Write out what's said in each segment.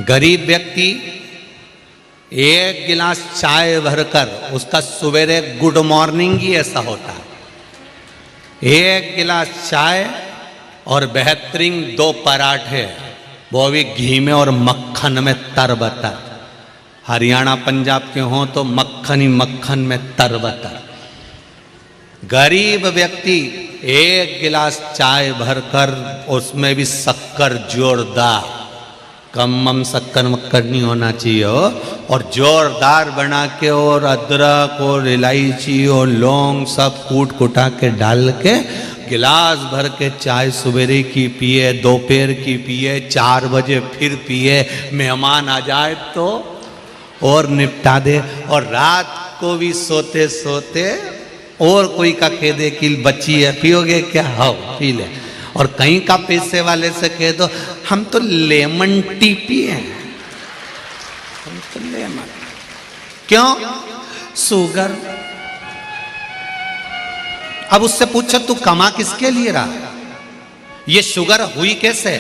गरीब व्यक्ति एक गिलास चाय भरकर, उसका सवेरे गुड मॉर्निंग ही ऐसा होता है, एक गिलास चाय और बेहतरीन 2 पराठे, वो भी घी में और मक्खन में तरबतर। हरियाणा पंजाब के हों तो मक्खन ही मक्खन में तरबतर। गरीब व्यक्ति एक गिलास चाय भरकर, उसमें भी शक्कर जोरदार, कम शक्कर मक्कर नहीं होना चाहिए हो, और जोरदार बना के, और अदरक और इलायची और लौंग सब कूट कुटा के डाल के गिलास भर के चाय सवेरे की पिए, दोपहर की पिए, 4 बजे फिर पिए, मेहमान आ जाए तो और निपटा दे, और रात को भी सोते सोते और कोई का कह दे कि बच्ची है पियोगे क्या, हाँ पी ले, और कहीं का पैसे वाले से कह दो हम तो लेमन टी पिए, हम तो लेमन, क्यों, शुगर। अब उससे पूछो तू कमा किसके लिए रहा, ये शुगर हुई कैसे,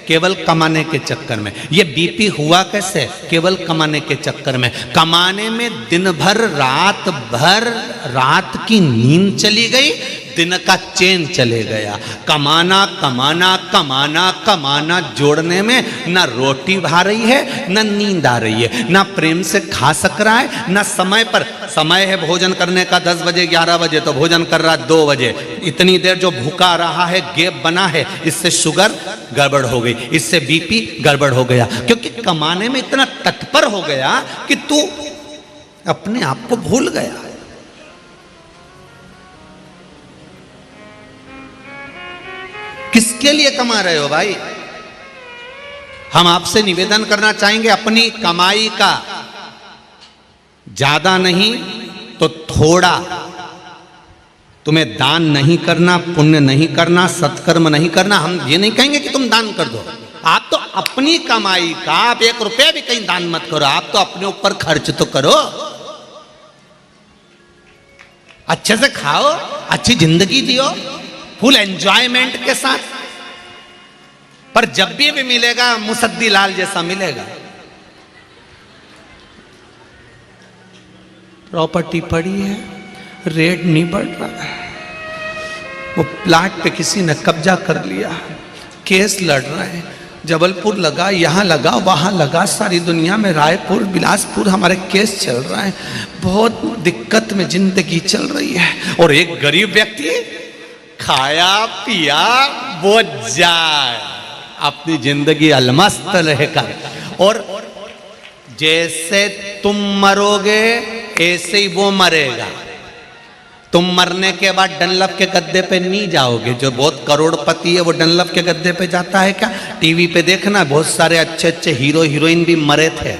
केवल कमाने के चक्कर में। ये बीपी हुआ कैसे, केवल कमाने के चक्कर में। कमाने में दिन भर रात भर रात की नींद चली गई, दिन का चैन चले गया। कमाना कमाना कमाना कमाना जोड़ने में ना रोटी भा रही है, ना नींद आ रही है, ना प्रेम से खा सक रहा है, ना समय पर, समय है भोजन करने का 10 बजे 11 बजे, तो भोजन कर रहा 2 बजे। इतनी देर जो भूखा रहा है, गैप बना है, इससे शुगर गड़बड़ हो गई, इससे बीपी गड़बड़ हो गया, क्योंकि कमाने में इतना तत्पर हो गया कि तू अपने आप को भूल गया। किसके लिए कमा रहे हो भाई? हम आपसे निवेदन करना चाहेंगे, अपनी कमाई का ज्यादा नहीं तो थोड़ा, तुम्हें दान नहीं करना, पुण्य नहीं करना, सत्कर्म नहीं करना। हम ये नहीं कहेंगे कि तुम दान कर दो, आप तो अपनी कमाई का आप 1 रुपया भी कहीं दान मत करो, आप तो अपने ऊपर खर्च तो करो, अच्छे से खाओ, अच्छी जिंदगी जियो, फुल एंजॉयमेंट के साथ। पर जब भी मिलेगा मुसद्दी लाल जैसा मिलेगा। प्रॉपर्टी पड़ी है, रेट नहीं बढ़ रहा है, वो प्लाट पे किसी ने कब्जा कर लिया, केस लड़ रहा है, जबलपुर लगा, यहाँ लगा, वहाँ लगा, सारी दुनिया में रायपुर बिलासपुर हमारे केस चल रहा है, बहुत दिक्कत में जिंदगी चल रही है। और एक गरीब व्यक्ति खाया पिया वो जाए, अपनी जिंदगी अलमस्त रहकर, और जैसे तुम मरोगे ऐसे ही वो मरेगा। तुम मरने के बाद डनलप के गद्दे पे नहीं जाओगे। जो बहुत करोड़पति है वो डनलप के गद्दे पे जाता है क्या? टीवी पे देखना, बहुत सारे अच्छे अच्छे हीरो हीरोइन भी मरे थे,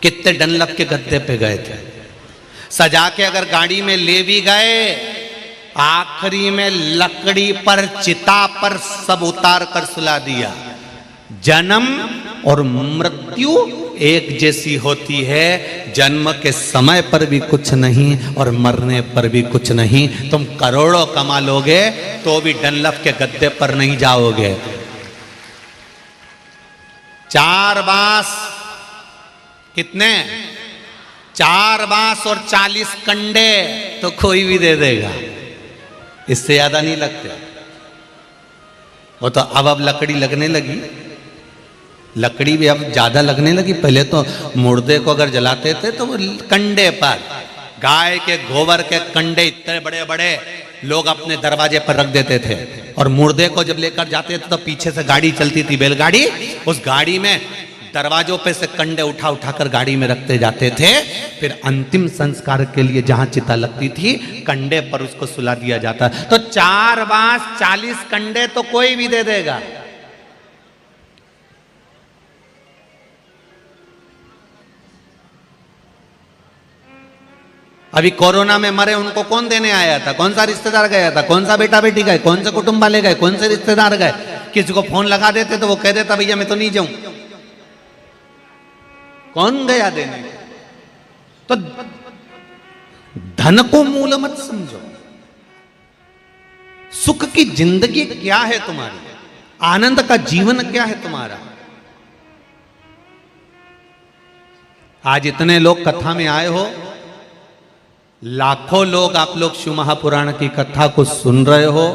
कितने डनलप के गद्दे पे गए थे। सजा के अगर गाड़ी में ले भी गए, आखिरी में लकड़ी पर, चिता पर सब उतार कर सुला दिया। जन्म और मृत्यु एक जैसी होती है, जन्म के समय पर भी कुछ नहीं और मरने पर भी कुछ नहीं। तुम करोड़ों कमा लोगे तो भी डनलप के गद्दे पर नहीं जाओगे। 4 बांस कितने? 4 बांस और 40 कंडे तो कोई भी दे देगा, इससे ज्यादा नहीं लगते। वो तो अब लकड़ी लगने लगी, लकड़ी भी अब ज्यादा लगने लगी। पहले तो मुर्दे को अगर जलाते थे तो वो कंडे पर, गाय के गोबर के कंडे इतने बड़े बड़े लोग अपने दरवाजे पर रख देते थे, और मुर्दे को जब लेकर जाते थे तो पीछे से गाड़ी चलती थी, बैलगाड़ी, उस गाड़ी में दरवाजों पे से कंडे उठा उठा कर गाड़ी में रखते जाते थे। फिर अंतिम संस्कार के लिए जहां चिता लगती थी, कंडे पर उसको सुला दिया जाता। तो 4 बांस 40 कंडे तो कोई भी दे देगा। अभी कोरोना में मरे उनको कौन देने आया था? कौन सा रिश्तेदार गया था? कौन सा बेटा बेटी गए? कौन से कुटुंब वाले गए? कौन से रिश्तेदार गए? किसी को फोन लगा देते तो वो कह देता भैया मैं तो नहीं जाऊं। कौन गया देने? तो धन को मूल मत समझो। सुख की जिंदगी क्या है तुम्हारी? आनंद का जीवन क्या है तुम्हारा? आज इतने लोग कथा में आए हो, लाखों लोग आप लोग शिव महापुराण की कथा को सुन रहे हो,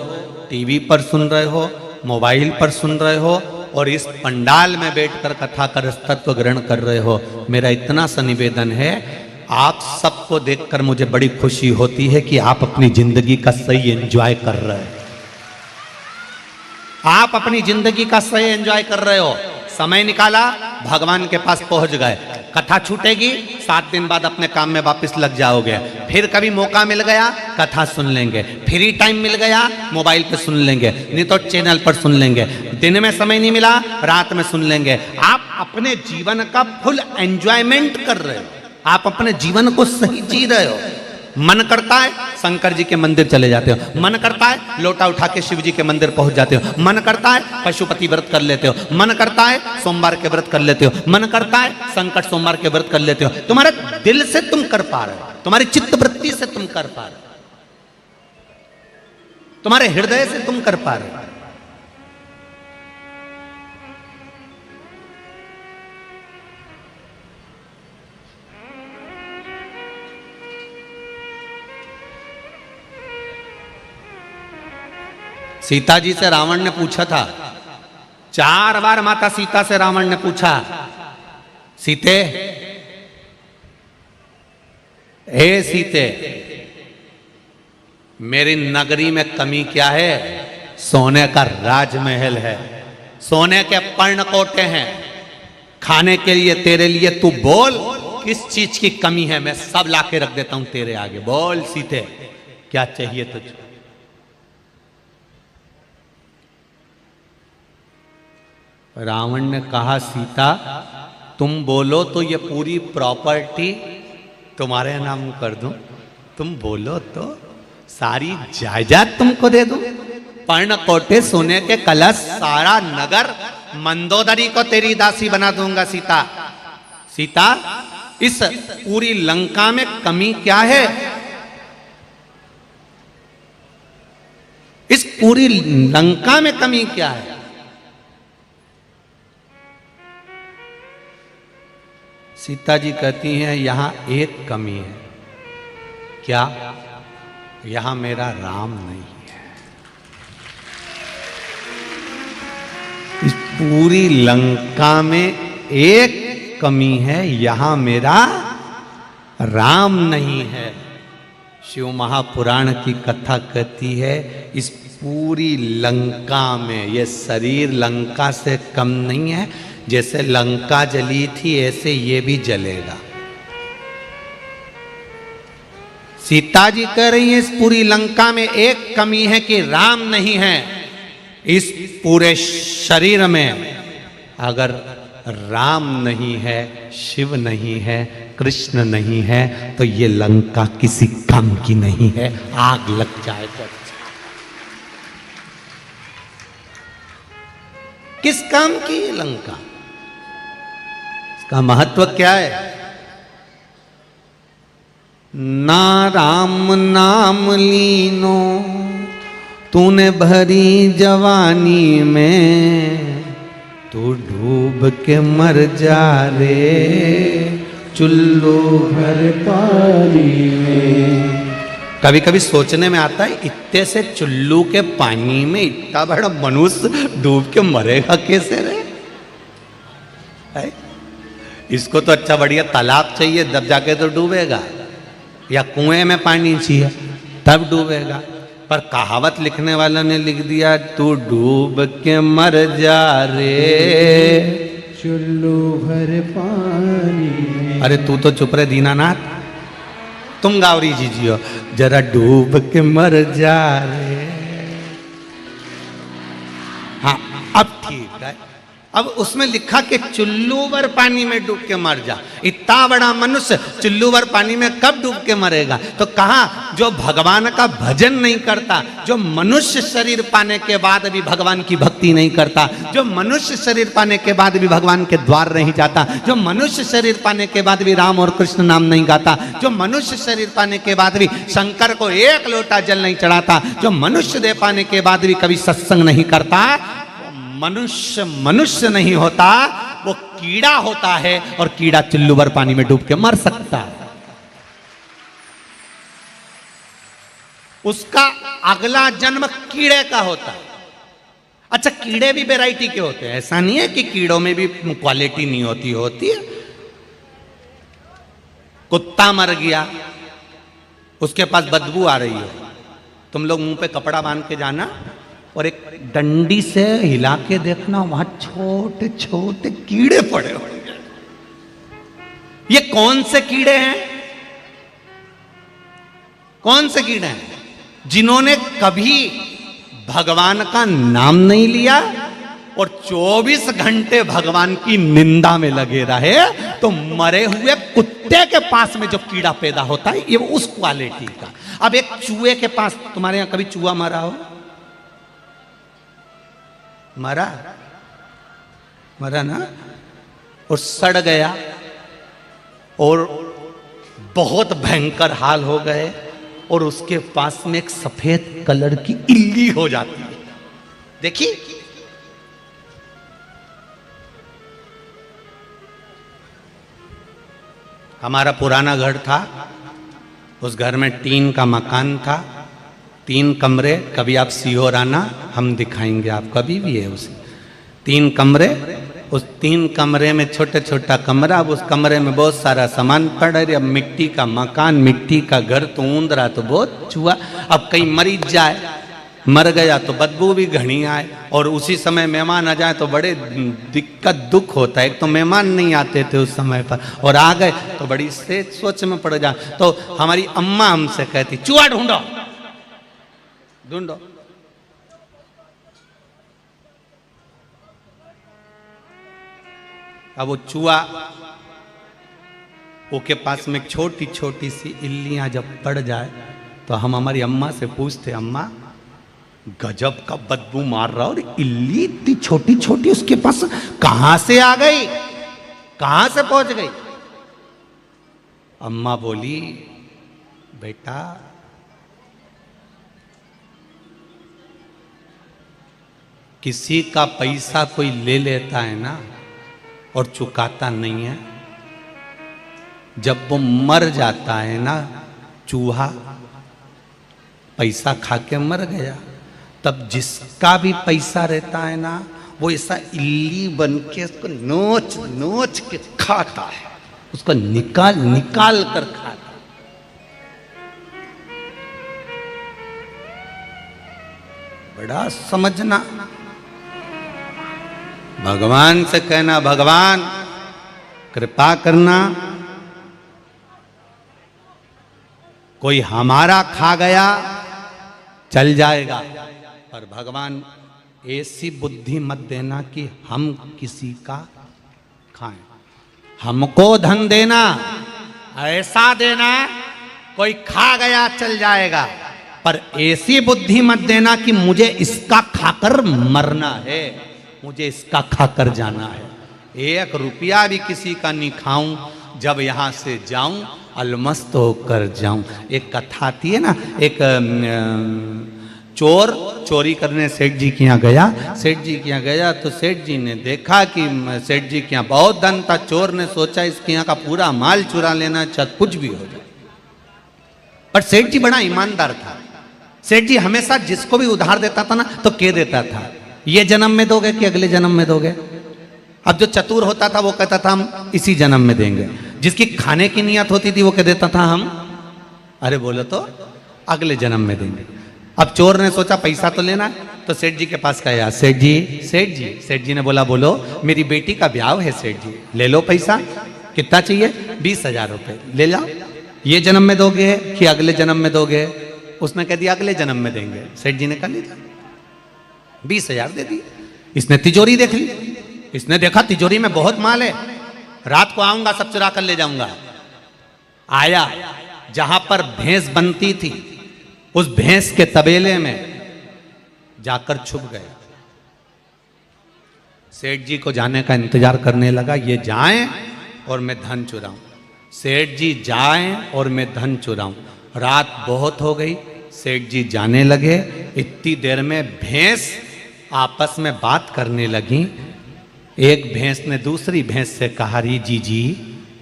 टीवी पर सुन रहे हो, मोबाइल पर सुन रहे हो, और इस पंडाल में बैठकर कथा का तत्व ग्रहण कर रहे हो। मेरा इतना सा निवेदन है, आप सबको देखकर मुझे बड़ी खुशी होती है कि आप अपनी जिंदगी का सही एंजॉय कर रहे हो। आप अपनी जिंदगी का सही एंजॉय कर रहे हो। समय निकाला, भगवान के पास पहुंच गए। कथा छूटेगी, 7 दिन बाद अपने काम में वापस लग जाओगे। फिर कभी मौका मिल गया कथा सुन लेंगे, फ्री टाइम मिल गया मोबाइल पे सुन लेंगे, नहीं तो चैनल पर सुन लेंगे। दिन में समय नहीं मिला रात में सुन लेंगे। आप अपने जीवन का फुल एंजॉयमेंट कर रहे हो, आप अपने जीवन को सही जी रहे हो। मन करता है शंकर जी के मंदिर चले जाते हो, मन करता है लोटा उठा के शिव जी के मंदिर पहुंच जाते हो, मन करता है पशुपति व्रत कर लेते हो, मन करता है सोमवार के व्रत कर लेते हो, मन करता है संकट सोमवार के व्रत कर लेते हो। तुम्हारे दिल से तुम कर पा रहे हो, तुम्हारी चित्त वृत्ति से तुम कर पा रहे हो, तुम्हारे हृदय से तुम कर पा रहे हो। सीता जी से रावण ने पूछा था, 4 बार माता सीता से रावण ने पूछा, सीते, हे सीते, मेरी नगरी में कमी क्या है? सोने का राजमहल है, सोने के पर्णकोटे हैं, खाने के लिए तेरे लिए तू बोल किस चीज की कमी है, मैं सब लाके रख देता हूं तेरे आगे। बोल सीते, क्या चाहिए तुझको? रावण ने कहा, सीता तुम बोलो तो ये पूरी प्रॉपर्टी तुम्हारे नाम कर दूं, तुम बोलो तो सारी जायदाद तुमको दे दूं, पर्णकोटे, सोने के कलश, सारा नगर, मंदोदरी को तेरी दासी बना दूंगा। सीता, सीता इस पूरी लंका में कमी क्या है? इस पूरी लंका में कमी क्या है? सीता जी कहती हैं, यहां एक कमी है। क्या? यहां मेरा राम नहीं है। इस पूरी लंका में एक कमी है, यहां मेरा राम नहीं है। शिव महापुराण की कथा कहती है, इस पूरी लंका में ये शरीर लंका से कम नहीं है। जैसे लंका जली थी ऐसे ये भी जलेगा। सीता जी कह रही है, इस पूरी लंका में एक कमी है कि राम नहीं है। इस पूरे शरीर में अगर राम नहीं है, शिव नहीं है, कृष्ण नहीं है, तो ये लंका किसी काम की नहीं है, आग लग जाए तो। किस काम की ये लंका? इसका महत्व क्या है? ना राम नाम लीनो तूने भरी जवानी में, तू डूब के मर जा रे चुल्लू भर पानी में। कभी कभी सोचने में आता है, इतने से चुल्लू के पानी में इतना बड़ा मनुष्य डूब के मरेगा कैसे रे? है? इसको तो अच्छा बढ़िया तालाब चाहिए, तब जाके तो डूबेगा, या कुएं में पानी चाहिए तब डूबेगा। पर कहावत लिखने वालों ने लिख दिया, तू डूब के मर जा रे चुल्लू भर पानी। अरे तू तो चुप रहे दीनानाथ, तुम गावरी जी जियो, जरा डूब के मर जा रे। हाँ अब ठीक है। अब उसमें लिखा कि चुल्लू भर पानी में डूब के मर जा। इतना बड़ा मनुष्य चुल्लू भर पानी में कब डूब के मरेगा? तो कहा, जो भगवान का भजन नहीं करता, जो मनुष्य शरीर पाने के बाद भी भगवान की भक्ति नहीं करता, जो मनुष्य शरीर पाने के बाद भी भगवान के द्वार नहीं जाता, जो मनुष्य शरीर पाने के बाद भी राम और कृष्ण नाम नहीं गाता, जो मनुष्य शरीर पाने के बाद भी शंकर को एक लोटा जल नहीं चढ़ाता, जो मनुष्य देह पाने के बाद भी कभी सत्संग नहीं करता, मनुष्य मनुष्य नहीं होता। वो कीड़ा होता है और कीड़ा चुल्लू भर पानी में डूब के मर सकता है। उसका अगला जन्म कीड़े का होता है। अच्छा, कीड़े भी वैरायटी के होते हैं, ऐसा नहीं है कि कीड़ों में भी क्वालिटी नहीं होती, होती है। कुत्ता मर गया, उसके पास बदबू आ रही है, तुम लोग मुंह पे कपड़ा बांध के जाना और एक डंडी से हिला के देखना, वहां छोटे छोटे कीड़े पड़े होंगे। ये कौन से कीड़े हैं? कौन से कीड़े हैं? जिन्होंने कभी भगवान का नाम नहीं लिया और 24 घंटे भगवान की निंदा में लगे रहे, तो मरे हुए कुत्ते के पास में जो कीड़ा पैदा होता है ये उस क्वालिटी का। अब एक चूहे के पास, तुम्हारे यहां कभी चूहा मरा हो? मरा? मरा ना? और सड़ गया और बहुत भयंकर हाल हो गए, और उसके पास में एक सफेद कलर की इल्ली हो जाती है। देखिए, हमारा पुराना घर था, उस घर में टीन का मकान था, 3 कमरे। कभी आप सीहोर आना, हम दिखाएंगे आपको, अभी भी है उसे 3 कमरे। उस 3 कमरे में छोटा छोटा कमरा, अब उस कमरे में बहुत सारा सामान पड़ा है। अब मिट्टी का मकान, मिट्टी का घर, तो ऊंदरा तो बहुत चूहा। अब कहीं मरीज जाए, मर गया तो बदबू भी घनी आए, और उसी समय मेहमान आ जाए तो बड़े दिक्कत दुख होता है। एक तो मेहमान नहीं आते थे उस समय पर, और आ गए तो बड़ी से सोच में पड़ जाए। तो हमारी अम्मा हमसे कहती, चूहा ढूंढो ढूंढो। अब वो चूहा, वो के पास में छोटी छोटी सी इल्लियां जब पड़ जाए तो हम हमारी अम्मा से पूछते, अम्मा गजब का बदबू मार रहा, और इल्ली इतनी छोटी छोटी उसके पास कहां से आ गई, कहां से पहुंच गई? अम्मा बोली, बेटा किसी का पैसा कोई ले लेता है ना और चुकाता नहीं है, जब वो मर जाता है ना, चूहा पैसा खा के मर गया, तब जिसका भी पैसा रहता है ना, वो ऐसा इल्ली बन के उसको नोच नोच के खाता है, उसको निकाल निकाल कर खाता। बड़ा समझना। भगवान से कहना, भगवान कृपा करना, कोई हमारा खा गया चल जाएगा, पर भगवान ऐसी बुद्धि मत देना कि हम किसी का खाएं। हमको धन देना, ऐसा देना कोई खा गया चल जाएगा, पर ऐसी बुद्धि मत देना कि मुझे इसका खाकर मरना है, मुझे इसका खाकर जाना है। 1 रुपया भी किसी का नहीं खाऊं, जब यहां से जाऊं अलमस्त होकर जाऊं। एक कथा आती है ना, एक चोर चोरी करने सेठ जी के यहाँ गया। सेठ जी के यहाँ गया तो सेठ जी ने देखा कि सेठ जी के यहाँ बहुत धन था। चोर ने सोचा इसके यहाँ का पूरा माल चुरा लेना, चाहे कुछ भी हो जाए। पर सेठ जी बड़ा ईमानदार था। सेठ जी हमेशा जिसको भी उधार देता था ना, तो कह देता था, ये जन्म में दोगे कि अगले जन्म में दोगे। अब जो चतुर होता था वो कहता था हम इसी जन्म में देंगे। जिसकी खाने की नियत होती थी वो कह देता था हम, अरे बोलो तो अगले जन्म में देंगे। अब चोर ने सोचा पैसा तो लेना है, तो सेठ जी के पास गया। सेठ जी, सेठ जी, सेठ जी ने बोला, बोलो मेरी बेटी का ब्याह है सेठ जी, ले लो पैसा। कितना चाहिए? 20,000 रुपये। ले जाओ। ये जन्म में दोगे कि अगले जन्म में दोगे? उसने कह दिया अगले जन्म में देंगे। सेठ जी ने कहा ले जा। 20,000 दे दिए। इसने तिजोरी देख ली, इसने देखा तिजोरी में बहुत माल है, रात को आऊंगा सब चुरा कर ले जाऊंगा। आया, जहां पर भैंस बनती थी उस भैंस के तबेले में जाकर छुप गया। सेठ जी को जाने का इंतजार करने लगा, ये जाएं और मैं धन चुराऊं। सेठ जी जाएं और मैं धन चुराऊं। रात बहुत हो गई, सेठ जी जाने लगे। इतनी देर में भैंस आपस में बात करने लगी। एक भैंस ने दूसरी भैंस से कहा, री जी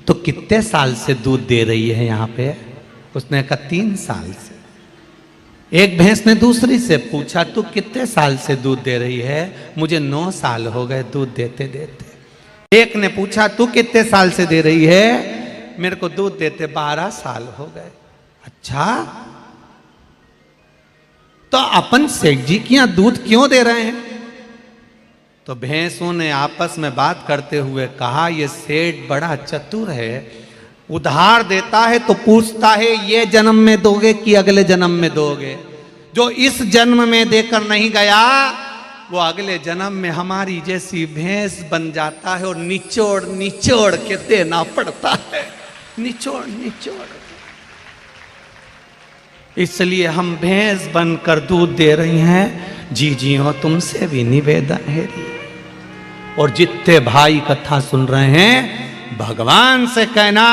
तो कितने साल से दूध दे रही है यहाँ पे? उसने कहा 3 साल से। एक भैंस ने दूसरी से पूछा, तू कितने साल से दूध दे रही है? मुझे 9 साल हो गए दूध देते देते। एक ने पूछा, तू कितने साल से दे रही है? मेरे को दूध देते 12 साल हो गए। अच्छा, तो अपन सेठ जी के यहां दूध क्यों दे रहे हैं? तो भैंसों ने आपस में बात करते हुए कहा, ये सेठ बड़ा चतुर है, उधार देता है तो पूछता है ये जन्म में दोगे कि अगले जन्म में दोगे। जो इस जन्म में देकर नहीं गया वो अगले जन्म में हमारी जैसी भैंस बन जाता है और निचोड़ निचोड़ के देना पड़ता है, निचोड़ निचोड़। इसलिए हम भैंस बनकर दूध दे रही हैं। जी हो, तुमसे भी निवेदन है। और जितने भाई कथा सुन रहे हैं, भगवान से कहना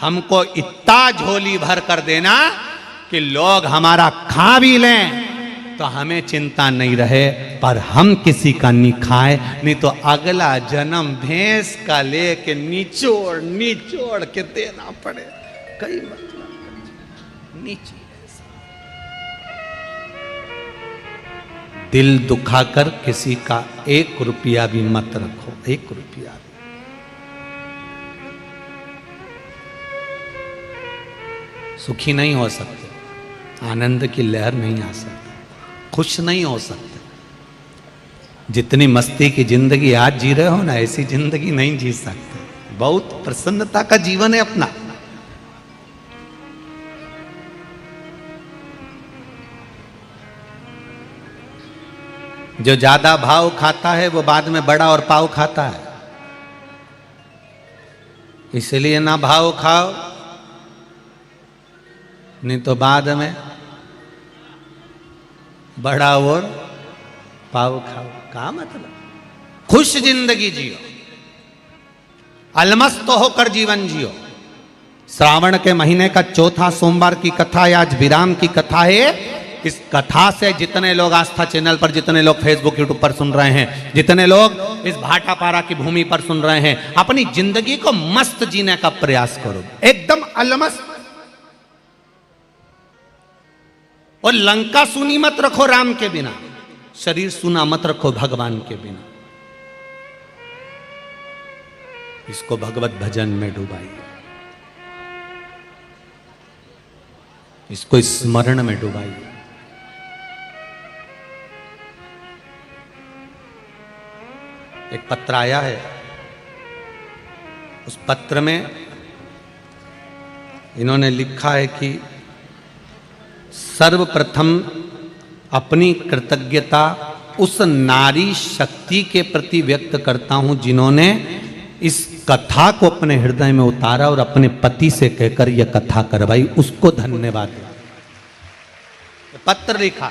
हमको इतना झोली भर कर देना कि लोग हमारा खा भी लें तो हमें चिंता नहीं रहे, पर हम किसी का नहीं खाए, नहीं तो अगला जन्म भैंस का लेके निचोड़ निचोड़ के देना पड़े। कई मतलब नीचे दिल दुखाकर किसी का 1 रुपया भी मत रखो, 1 रुपया भी। सुखी नहीं हो सकते, आनंद की लहर नहीं आ सकती, खुश नहीं हो सकते। जितनी मस्ती की जिंदगी आज जी रहे हो ना, ऐसी जिंदगी नहीं जी सकते। बहुत प्रसन्नता का जीवन है अपना। जो ज्यादा भाव खाता है वो बाद में बड़ा और पाव खाता है। इसलिए ना भाव खाओ, नहीं तो बाद में बड़ा और पाव खाओ। क्या मतलब? खुश जिंदगी जियो, अलमस्त होकर जीवन जियो। श्रावण के महीने का 4था सोमवार की कथा है, आज विराम की कथा है। इस कथा से जितने लोग आस्था चैनल पर, जितने लोग फेसबुक यूट्यूब पर सुन रहे हैं, जितने लोग इस भाटापारा की भूमि पर सुन रहे हैं, अपनी जिंदगी को मस्त जीने का प्रयास करो, एकदम अलमस्त। और लंका सुनी मत रखो राम के बिना, शरीर सुना मत रखो भगवान के बिना। इसको भगवत भजन में डुबाइए, इसको स्मरण में डुबाइए। एक पत्र आया है, उस पत्र में इन्होंने लिखा है कि सर्वप्रथम अपनी कृतज्ञता उस नारी शक्ति के प्रति व्यक्त करता हूं जिन्होंने इस कथा को अपने हृदय में उतारा और अपने पति से कहकर यह कथा करवाई, उसको धन्यवाद। पत्र लिखा।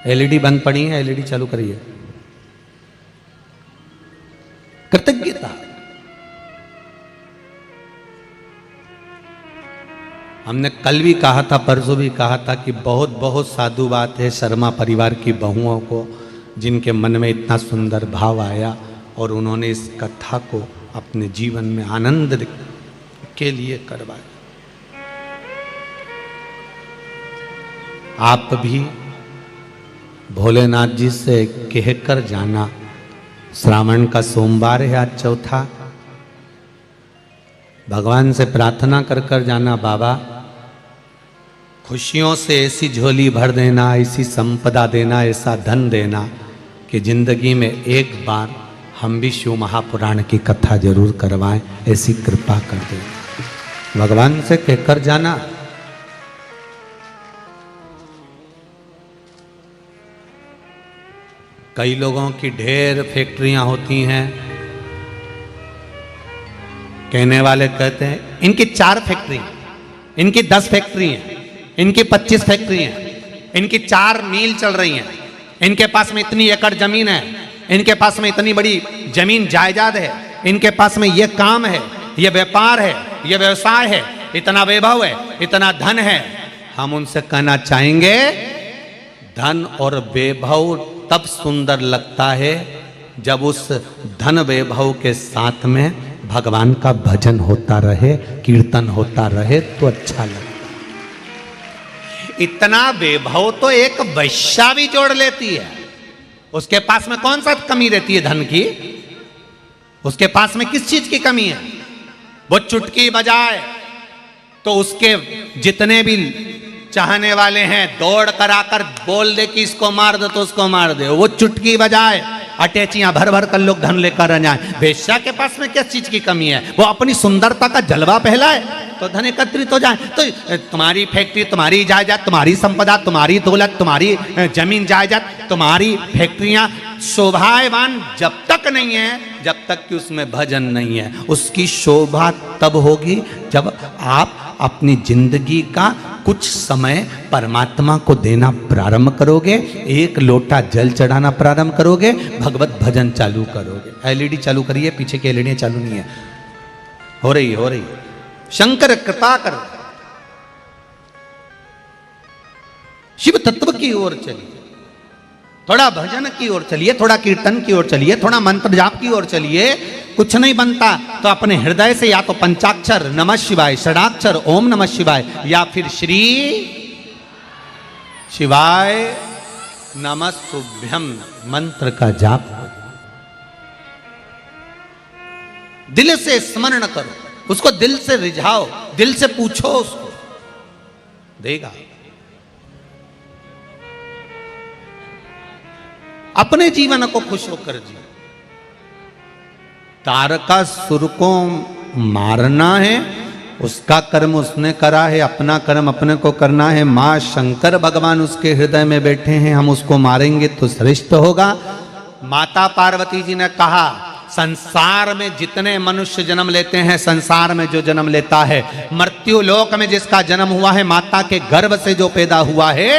एलईडी बंद पड़ी है, एलईडी चालू करिए। कृतज्ञता। हमने कल भी कहा था, परसों भी कहा था कि बहुत बहुत साधु बात है शर्मा परिवार की बहुओं को, जिनके मन में इतना सुंदर भाव आया और उन्होंने इस कथा को अपने जीवन में आनंद के लिए करवाया। आप भी भोलेनाथ जी से कहकर जाना, श्रावण का सोमवार है आज 4था, भगवान से प्रार्थना कर कर जाना, बाबा खुशियों से ऐसी झोली भर देना, ऐसी संपदा देना, ऐसा धन देना कि जिंदगी में एक बार हम भी शिव महापुराण की कथा जरूर करवाएं, ऐसी कृपा कर दे। भगवान से कहकर जाना। कई लोगों की ढेर फैक्ट्रियां होती हैं, कहने वाले कहते हैं इनकी 4 फैक्ट्री, इनकी 10 फैक्ट्री हैं, इनकी 25 फैक्ट्री हैं, इनकी 4 मील चल रही हैं, इनके पास में इतनी एकड़ जमीन है, इनके पास में इतनी बड़ी जमीन जायदाद है, इनके पास में ये काम है, ये व्यापार है, ये व्यवसाय है, इतना वैभव है, इतना धन है। हम उनसे कहना चाहेंगे, धन और वैभव तब सुंदर लगता है जब उस धन वैभव के साथ में भगवान का भजन होता रहे, कीर्तन होता रहे तो अच्छा लगता। इतना वैभव तो एक वैश्या भी जोड़ लेती है। उसके पास में कौन सा कमी रहती है धन की? उसके पास में किस चीज की कमी है? वो चुटकी बजाए तो उसके जितने भी चाहने वाले हैं दौड़ कर आकर बोल दे कि इसको मार दो तो उसको मार दे। वो चुटकी बजाए, अटैचियां भर भर कर लोग धन लेकर जाए। वेश्या के पास में किस चीज की कमी है? वो अपनी सुंदरता का जलवा फैलाए तो धन एकत्रित हो जाए। तो तुम्हारी फैक्ट्री, तुम्हारी जायदाद, तुम्हारी संपदा, तुम्हारी दौलत, तुम्हारी जमीन जायदाद, तुम्हारी फैक्ट्रियां शोभावान जब तक नहीं है, जब तक कि उसमें भजन नहीं है। उसकी शोभा तब होगी जब आप अपनी जिंदगी का कुछ समय परमात्मा को देना प्रारंभ करोगे, एक लोटा जल चढ़ाना प्रारंभ करोगे, भगवत भजन चालू करोगे। एलईडी चालू करिए, पीछे की एलईडी चालू नहीं है। हो रही है। शंकर कृपा कर, शिव तत्व की ओर चलिए, थोड़ा भजन की ओर चलिए, थोड़ा कीर्तन की ओर चलिए, थोड़ा मंत्र जाप की ओर चलिए। कुछ नहीं बनता तो अपने हृदय से या तो पंचाक्षर नमः शिवाय, षडाक्षर ओम नमः शिवाय, या फिर श्री शिवाय नमस्तुभ्यम मंत्र का जाप करो। दिल से स्मरण करो, उसको दिल से रिझाओ, दिल से पूछो, उसको देगा। अपने जीवन को खुश होकर जी। तारकासुर को मारना है, उसका कर्म उसने करा है, अपना कर्म अपने को करना है। मां शंकर भगवान उसके हृदय में बैठे हैं, हम उसको मारेंगे तो श्रेष्ठ होगा। माता पार्वती जी ने कहा, संसार में जितने मनुष्य जन्म लेते हैं, संसार में जो जन्म लेता है, मृत्यु लोक में जिसका जन्म हुआ है, माता के गर्भ से जो पैदा हुआ है,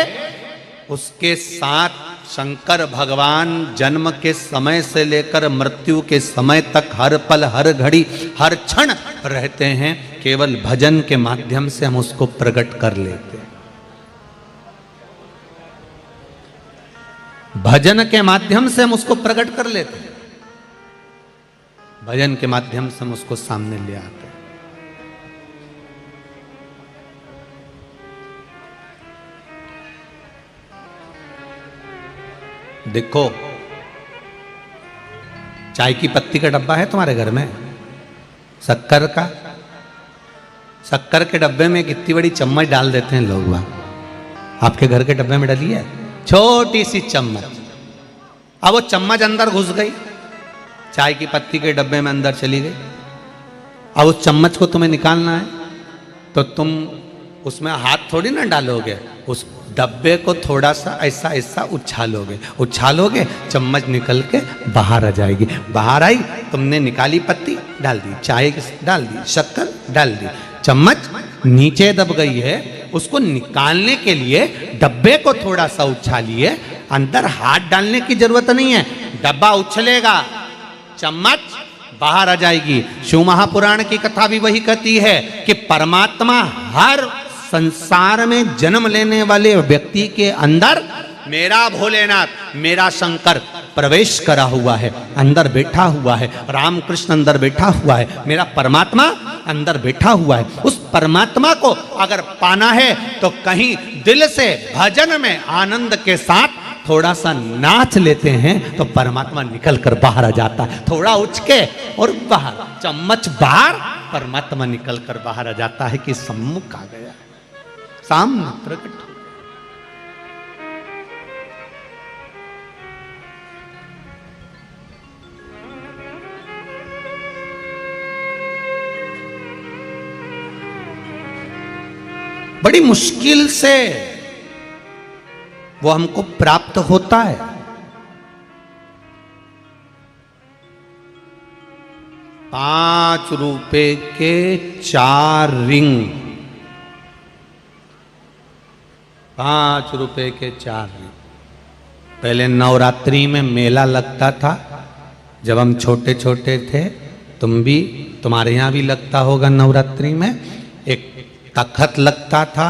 उसके साथ शंकर भगवान जन्म के समय से लेकर मृत्यु के समय तक हर पल, हर घड़ी, हर क्षण रहते हैं। केवल भजन के माध्यम से हम उसको प्रकट कर लेते हैं। भजन के माध्यम से हम उसको प्रकट कर लेते हैं। भजन के माध्यम से हम उसको सामने ले आते हैं। देखो, चाय की पत्ती का डब्बा है तुम्हारे घर में, शक्कर का, शक्कर के डब्बे में कितनी बड़ी चम्मच डाल देते हैं लोग। वहां आपके घर के डब्बे में डाली है छोटी सी चम्मच। अब वो चम्मच अंदर घुस गई, चाय की पत्ती के डब्बे में अंदर चली गई। अब उस चम्मच को तुम्हें निकालना है तो तुम उसमें हाथ थोड़ी ना डालोगे, उस डब्बे को थोड़ा सा ऐसा ऐसा उछालोगे, चम्मच निकल के बाहर आ जाएगी। बाहर आई, तुमने निकाली पत्ती, डाल दी, चाय डाल दी, शक्कर डाल दी, चम्मच नीचे दब गई है। उसको निकालने के लिए डब्बे को थोड़ा सा उछालिए, अंदर हाथ डालने की जरूरत नहीं है। डब्बा उछलेगा, चम्मच बाहर आ जाएगी। शिव महापुराण की कथा भी वही कहती है कि परमात्मा हर संसार में जन्म लेने वाले व्यक्ति के अंदर मेरा भोलेनाथ, मेरा शंकर प्रवेश करा हुआ है, अंदर बैठा हुआ है। रामकृष्ण अंदर बैठा हुआ है, मेरा परमात्मा अंदर बैठा हुआ है। उस परमात्मा को अगर पाना है तो कहीं दिल से भजन में आनंद के साथ थोड़ा सा नाच लेते हैं तो परमात्मा निकल कर बाहर आ जाता है। थोड़ा उछके और बाहर, चम्मच बाहर, परमात्मा निकल कर बाहर आ जाता है कि सम्मुख आ गया, सामने प्रकट। बड़ी मुश्किल से वो हमको प्राप्त होता है। ₹5 के 4 रिंग, ₹5 के 4 रिंग। पहले नवरात्रि में मेला लगता था, जब हम छोटे छोटे थे। तुम्हारे यहाँ भी लगता होगा नवरात्रि में। एक तखत लगता था,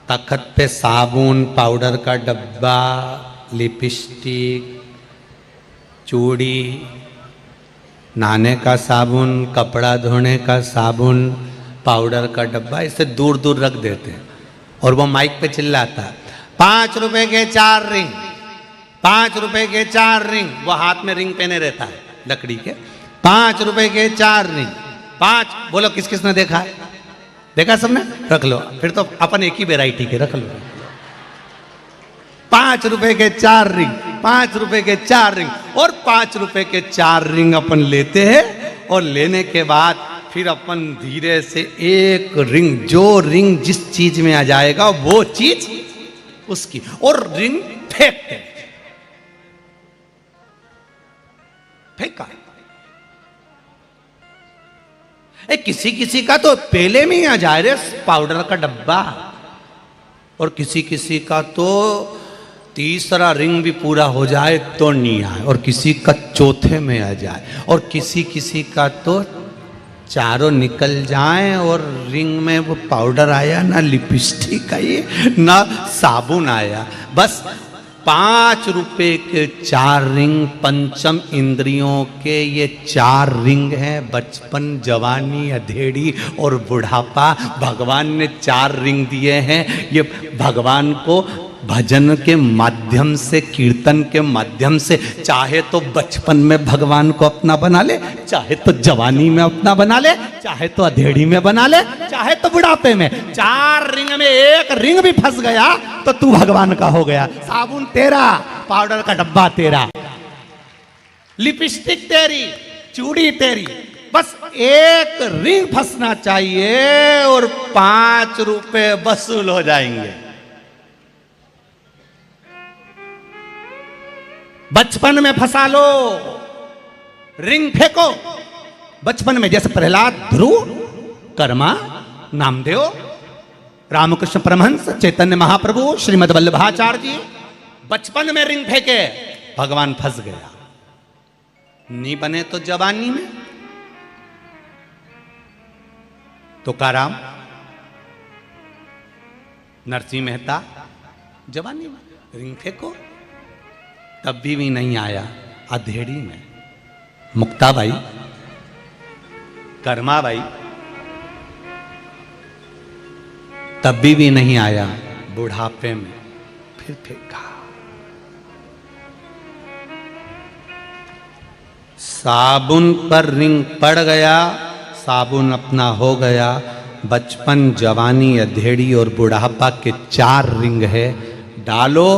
तख्त पे साबुन, पाउडर का डब्बा, लिपस्टिक, चूड़ी, नहाने का साबुन, कपड़ा धोने का साबुन, पाउडर का डब्बा, इसे दूर दूर रख देते हैं। और वो माइक पे चिल्लाता है 5 रुपए के 4 रिंग, 5 रुपए के 4 रिंग। वो हाथ में रिंग पहने रहता है लकड़ी के। 5 रुपए के 4 रिंग, 5। बोलो किस किसने देखा है? देखा सबने? रख लो, फिर तो अपन एक ही वेराइटी के रख लो। 5 रुपए के 4 रिंग, 5 रुपए के 4 रिंग। और 5 रुपए के 4 रिंग अपन लेते हैं और लेने के बाद फिर अपन धीरे से एक रिंग, जो रिंग जिस चीज में आ जाएगा वो चीज उसकी, और रिंग फेंकते हैं। फेंका। किसी किसी का तो पहले में ही आ जा रहे पाउडर का डब्बा, और किसी किसी का तो तीसरा रिंग भी पूरा हो जाए तो नहीं आए, और किसी का चौथे में आ जाए, और किसी किसी का तो चारों निकल जाएं और रिंग में वो पाउडर आया ना, लिपस्टिक आई ना, साबुन आया। बस 5 रुपए के 4 रिंग पंचम इंद्रियों के ये 4 रिंग हैं। बचपन, जवानी, अधेड़ी और बुढ़ापा, भगवान ने 4 रिंग दिए हैं। ये भगवान को भजन के माध्यम से, कीर्तन के माध्यम से, चाहे तो बचपन में भगवान को अपना बना ले, चाहे तो जवानी में अपना बना ले, चाहे तो अधेड़ी में बना ले, चाहे तो बुढ़ापे में। 4 रिंग में एक रिंग भी फंस गया तो तू भगवान का हो गया। साबुन तेरा, पाउडर का डब्बा तेरा, लिपस्टिक तेरी, चूड़ी तेरी। बस एक रिंग फंसना चाहिए और 5 रुपए वसूल हो जाएंगे। बचपन में फंसा लो, रिंग फेंको। बचपन में जैसे प्रहलाद, ध्रुव, कर्मा, नामदेव, रामकृष्ण परमहंस, चैतन्य महाप्रभु, श्रीमद् वल्लभाचार्य जी बचपन में रिंग फेंके, भगवान फंस गया। नहीं बने तो जवानी में। तुकाराम, नरसिंह मेहता, जवानी में रिंग फेंको, तब भी नहीं आया। अधेड़ी में मुक्ताबाई, कर्माबाई, तब भी नहीं आया। बुढ़ापे में फिर फेंका। साबुन पर रिंग पड़ गया, साबुन अपना हो गया। बचपन, जवानी, अधेड़ी और बुढ़ापा के 4 रिंग है। डालो,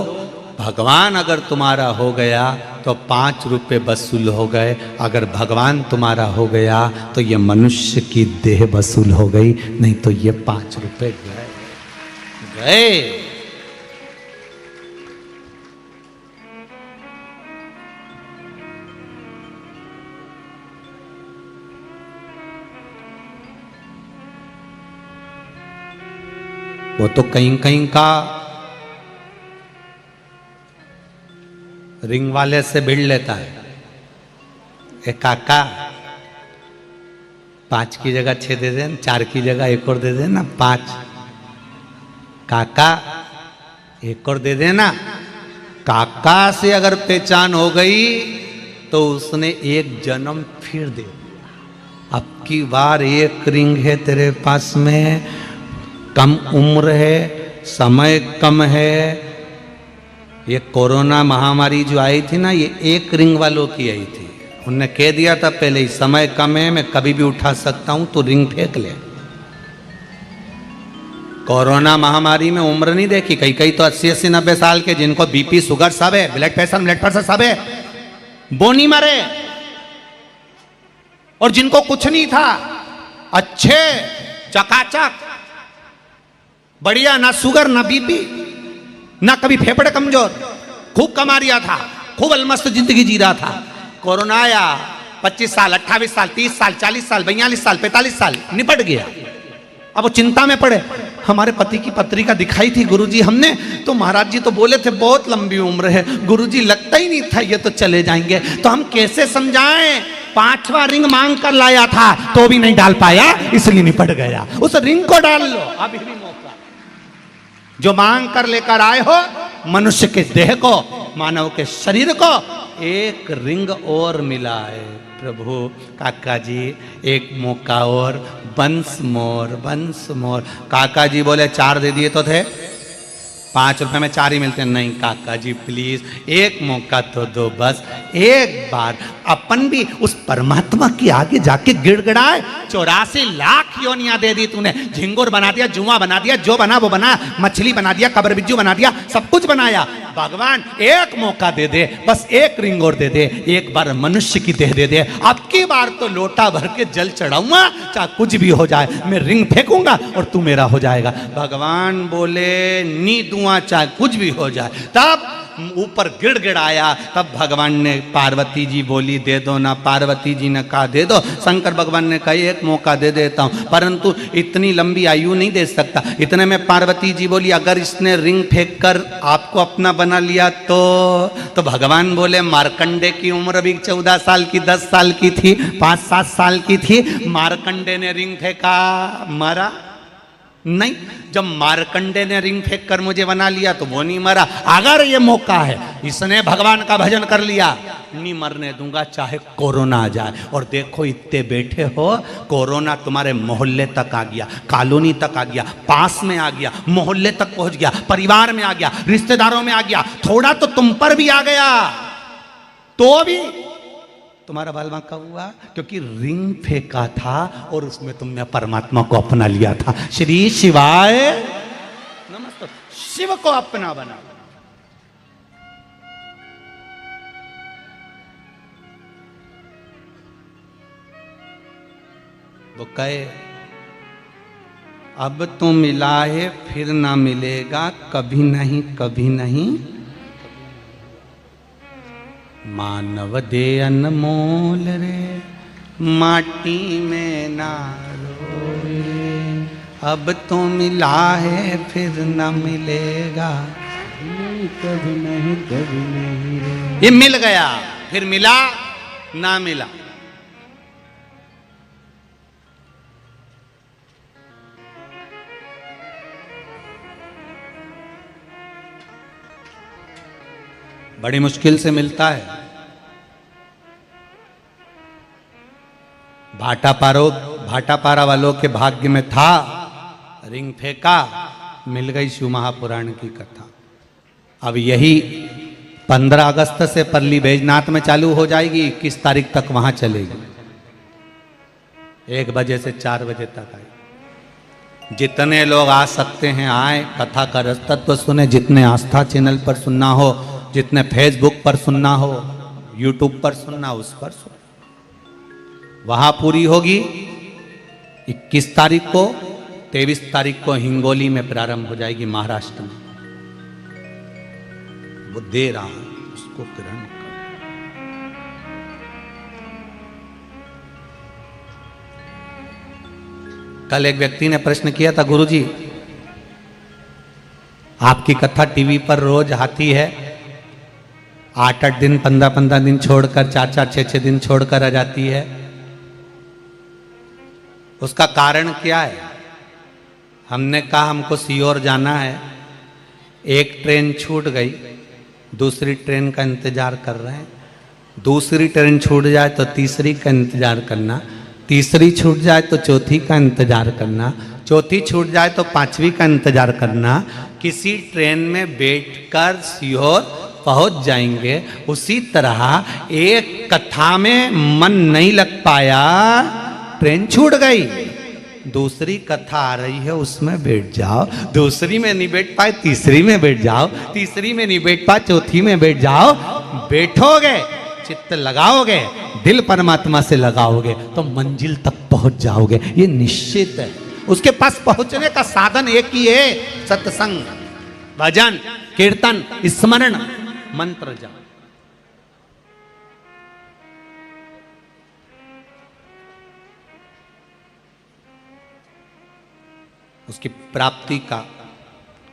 भगवान अगर तुम्हारा हो गया तो 5 रुपए वसूल हो गए। अगर भगवान तुम्हारा हो गया तो ये मनुष्य की देह वसूल हो गई, नहीं तो ये 5 रुपए गए। वो तो कहीं कहीं का रिंग वाले से भिड़ लेता है। एक काका 5 की जगह 6 दे देना, 4 की जगह 1 और दे देना, 5। काका 1 और दे देना। काका से अगर पहचान हो गई तो उसने 1 जन्म फिर दे दिया। अब की बार 1 रिंग है तेरे पास में, कम उम्र है, समय कम है। ये कोरोना महामारी जो आई थी ना, ये 1 रिंग वालों की आई थी। उनने कह दिया था पहले ही, समय कम है, मैं कभी भी उठा सकता हूं, तो रिंग फेंक ले। कोरोना महामारी में उम्र नहीं देखी। कई कई तो 80-80, 90 साल के, जिनको बीपी, शुगर सब है, ब्लड प्रेशर सब है, वो नहीं मरे। और जिनको कुछ नहीं था, अच्छे चकाचक, बढ़िया, ना शुगर ना बीपी, ना कभी फेफड़े कमजोर, खूब कमा रिया था, खूब अलमस्त जिंदगी जी रहा था। कोरोना आया, 25 साल, 28 साल, 30 साल, 40 साल, 42 साल, 45 साल, निपट गया। अब वो चिंता में पड़े। हमारे पति की पत्रिका दिखाई थी गुरुजी हमने, तो महाराज जी तो बोले थे बहुत लंबी उम्र है। गुरुजी लगता ही नहीं था ये तो चले जाएंगे, तो हम कैसे समझाएं। 5वां रिंग मांग कर लाया था तो भी नहीं डाल पाया, इसलिए निपट गया। उस रिंग को डाल लो, अभी भी मौका। जो मांग कर लेकर आए हो मनुष्य के देह को, मानव के शरीर को, एक रिंग और मिला है प्रभु। काका जी एक मौका और, वंस मोर। काका जी बोले 4 दे दिए तो थे, 5 रुपए में 4 ही मिलते हैं। नहीं काका जी प्लीज एक मौका तो दो, बस एक बार। अपन भी उस परमात्मा के आगे जाके गिड़गिड़ाए। 84 लाख योनियां दे दी तूने, झिंगुर बना दिया, जुआ बना दिया, जो बना वो बना, मछली बना दिया, कबर बिज्जू बना दिया, सब कुछ बनाया। भगवान एक मौका दे दे, बस एक रिंग और दे दे, एक बार मनुष्य की देह दे दे। अब की बार तो लोटा भर के जल चढ़ाऊंगा, चाहे कुछ भी हो जाए, मैं रिंग फेंकूंगा और तू मेरा हो जाएगा। भगवान बोले नी दुआ, चाहे कुछ भी हो जाए। तब ऊपर गिड़गिड़ाया। तब भगवान ने, पार्वती जी बोली दे दो ना, पार्वती जी ने कहा दे दो। शंकर भगवान ने कहा एक मौका दे देता हूं, परंतु इतनी लंबी आयु नहीं दे सकता। इतने में पार्वती जी बोली अगर इसने रिंग फेंक कर आपको अपना बना लिया तो भगवान बोले मार्कंडे की उम्र भी 14 साल की, 10 साल की थी, 5-7 साल की थी। मार्कंडे ने रिंग फेंका, मरा नहीं। जब मार्कंडे ने रिंग फेंक कर मुझे बना लिया तो वो नहीं मरा। अगर ये मौका है, इसने भगवान का भजन कर लिया, नहीं मरने दूंगा चाहे कोरोना आ जाए। और देखो इतने बैठे हो, कोरोना तुम्हारे मोहल्ले तक आ गया, कॉलोनी तक आ गया, पास में आ गया, मोहल्ले तक पहुंच गया, परिवार में आ गया, रिश्तेदारों में आ गया, थोड़ा तो तुम पर भी आ गया, तो भी तुम्हारा बाल बांका हुआ क्योंकि रिंग फेंका था और उसमें तुमने परमात्मा को अपना लिया था। श्री शिवाय नमस्ते। शिव को अपना बना। वो कहे अब तो मिला है फिर ना मिलेगा, कभी नहीं कभी नहीं। मानव दे अनमोल रे, माटी में ना रोए। अब तो मिला है फिर न मिलेगा, कभी नहीं कभी नहीं। ये मिल गया, फिर मिला ना मिला। बड़ी मुश्किल से मिलता है। भाटापारा वालों के भाग्य में था, रिंग फेंका, मिल गई शिव महापुराण की कथा। अब यही 15 अगस्त से परली बैजनाथ में चालू हो जाएगी, 21 तारीख तक वहां चलेगी, 1 बजे से 4 बजे तक आई। जितने लोग आ सकते हैं आए, कथा का रसतत्व सुने। जितने आस्था चैनल पर सुनना हो, जितने फेसबुक पर सुनना हो, यूट्यूब पर सुनना, उस पर सुन। वहां पूरी होगी 21 तारीख को, 23 तारीख को हिंगोली में प्रारंभ हो जाएगी, महाराष्ट्र में। वो दे रहा है, उसको ग्रहण कर। कल एक व्यक्ति ने प्रश्न किया था, गुरुजी आपकी कथा टीवी पर रोज आती है, 8-8 दिन, 15-15 दिन छोड़कर, 4-4, 6-6 दिन छोड़कर आ जाती है, उसका कारण क्या है? हमने कहा हमको सीहोर जाना है, एक ट्रेन छूट गई, दूसरी ट्रेन का इंतजार कर रहे हैं। दूसरी ट्रेन छूट जाए तो तीसरी का इंतजार करना, तीसरी छूट जाए तो चौथी का इंतजार करना, चौथी छूट जाए तो 5वीं का इंतजार करना। किसी ट्रेन में बैठकर सीहोर पहुंच जाएंगे। उसी तरह एक कथा में मन नहीं लग पाया, ट्रेन छूट गई, दूसरी कथा आ रही है उसमें बैठ जाओ, दूसरी में नहीं बैठ पाए तीसरी में बैठ जाओ, तीसरी में नहीं बैठ पाए चौथी में बैठ जाओ। बैठोगे, चित्त लगाओगे, दिल परमात्मा से लगाओगे तो मंजिल तक पहुंच जाओगे, ये निश्चित है। उसके पास पहुंचने का साधन एक ही है, सत्संग, भजन, कीर्तन, स्मरण, मंत्र जाप। उसकी प्राप्ति का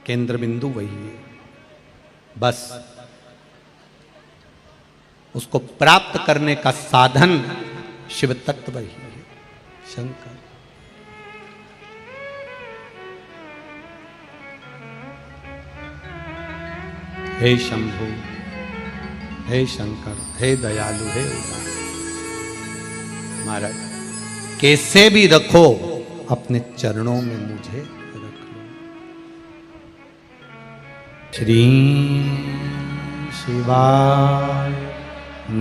केंद्र बिंदु वही है। बस उसको प्राप्त करने का साधन शिव तत्व ही है, शंकर। हे शंभु, हे शंकर, हे दयालु, हे उदार। महाराज कैसे भी रखो, अपने चरणों में मुझे रख लो। श्री शिवाय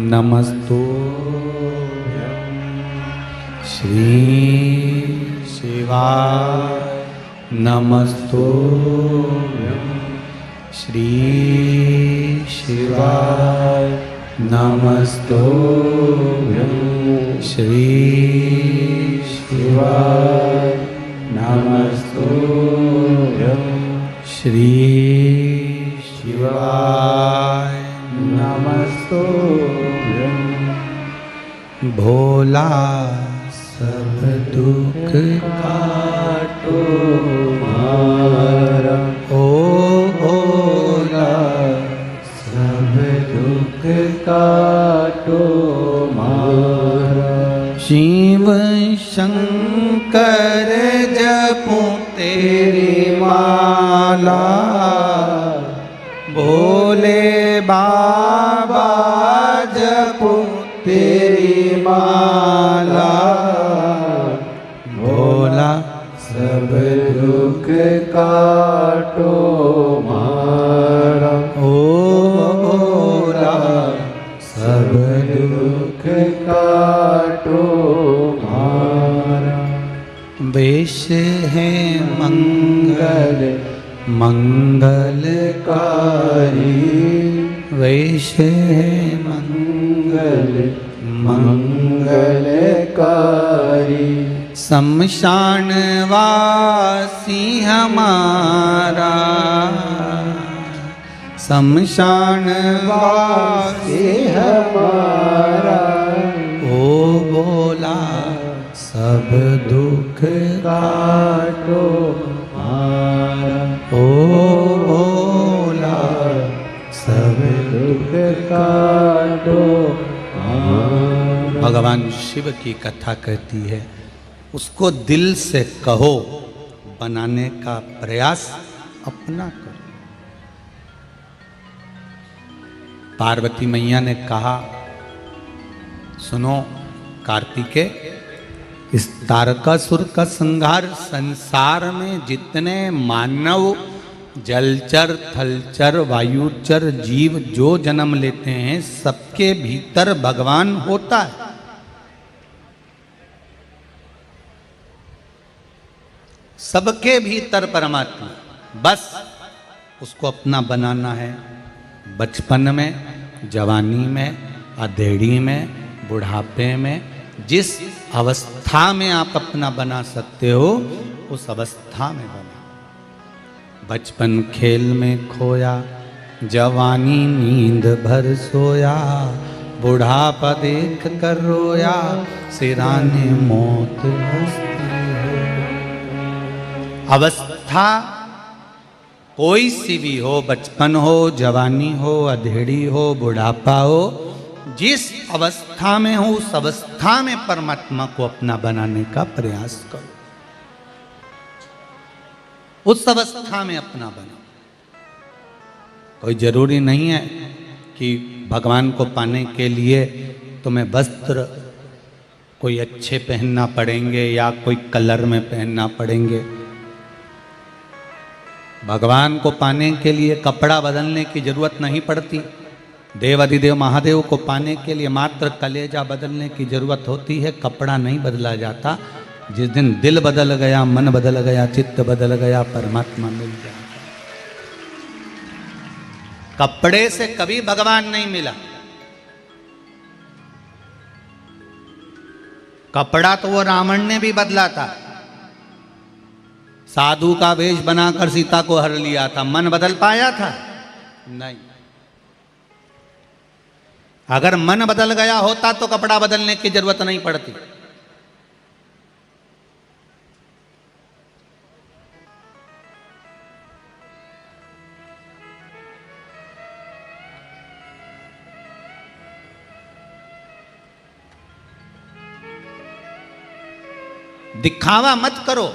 नमस्तुभ्यं, श्री शिवाय नमस्तुभ्यं, श्री शिवाय नमस्तुभ्यं, श्री शिवाय नमस्तुभ्यं, श्री शिवाय नमस्तुभ्यं। भोला सब दुख काटो मारा, ओ भोला सब दुख काटो मारा। शिव शंकर जपूं तेरी माला, भोले बाबा जपूं तेरी माला। भोला सब दुख काटो मारा, ओ भोला सब दुख काटो मारा। वेश है मंगल मंगलकारी, वेश है मंगल मंगलकारी। शमशान वासी हमारा, शमशान वासी हमारा। ओ भोला सब दुख काटो मारा, ओ भोला सब दुख काटो मारा। भगवान शिव की कथा कहती है, उसको दिल से कहो, बनाने का प्रयास अपना करो। पार्वती मैया ने कहा, सुनो कार्तिकेय, इस तारकासुर का संहार, संसार में जितने मानव जलचर थलचर वायुचर जीव जो जन्म लेते हैं, सबके भीतर भगवान होता है। सबके भीतर परमात्मा, बस उसको अपना बनाना है। बचपन में, जवानी में, अधेड़ी में, बुढ़ापे में, जिस अवस्था में आप अपना बना सकते हो, उस अवस्था में बना। बचपन खेल में खोया, जवानी नींद भर सोया, बुढ़ापा देख कर रोया, सिराने मौत हंसती है। अवस्था कोई सी भी हो, बचपन हो, जवानी हो, अधेड़ी हो, बुढ़ापा हो, जिस अवस्था में हो उस अवस्था में परमात्मा को अपना बनाने का प्रयास करो। उस अवस्था में अपना बनाओ। कोई जरूरी नहीं है कि भगवान को पाने के लिए तुम्हें वस्त्र कोई अच्छे पहनना पड़ेंगे या कोई कलर में पहनना पड़ेंगे। भगवान को पाने के लिए कपड़ा बदलने की जरूरत नहीं पड़ती। देव अधिदेव महादेव को पाने के लिए मात्र कलेजा बदलने की जरूरत होती है, कपड़ा नहीं बदला जाता। जिस दिन दिल बदल गया, मन बदल गया, चित्त बदल गया, परमात्मा मिल जाता। कपड़े से कभी भगवान नहीं मिला। कपड़ा तो वो रावण ने भी बदला था, साधु का वेश बनाकर सीता को हर लिया था। मन बदल पाया था? नहीं। अगर मन बदल गया होता तो कपड़ा बदलने की जरूरत नहीं पड़ती। दिखावा मत करो।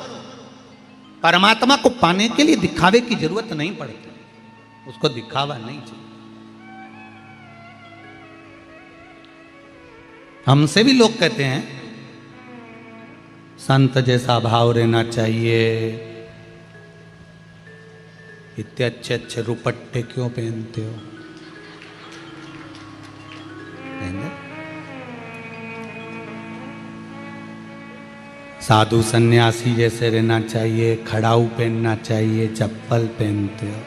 परमात्मा को पाने के लिए दिखावे की जरूरत नहीं पड़ती। उसको दिखावा नहीं चाहिए। हमसे भी लोग कहते हैं संत जैसा भाव रहना चाहिए, इतने अच्छे अच्छे रुपट्टे क्यों पहनते हो? साधु सन्यासी जैसे रहना चाहिए, खड़ाऊ पहनना चाहिए, चप्पल पहनते हो।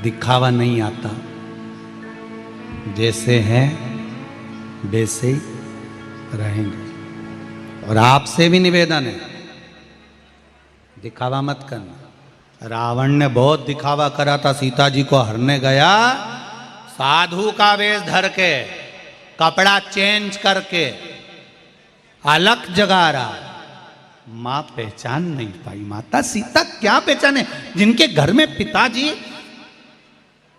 दिखावा नहीं आता, जैसे हैं वैसे ही रहेंगे। और आपसे भी निवेदन है, दिखावा मत करना। रावण ने बहुत दिखावा करा था, सीता जी को हरने गया, साधु का वेश धर के, कपड़ा चेंज करके, अलग जगा रहा। मां पहचान नहीं पाई। माता सीता क्या पहचाने, जिनके घर में पिताजी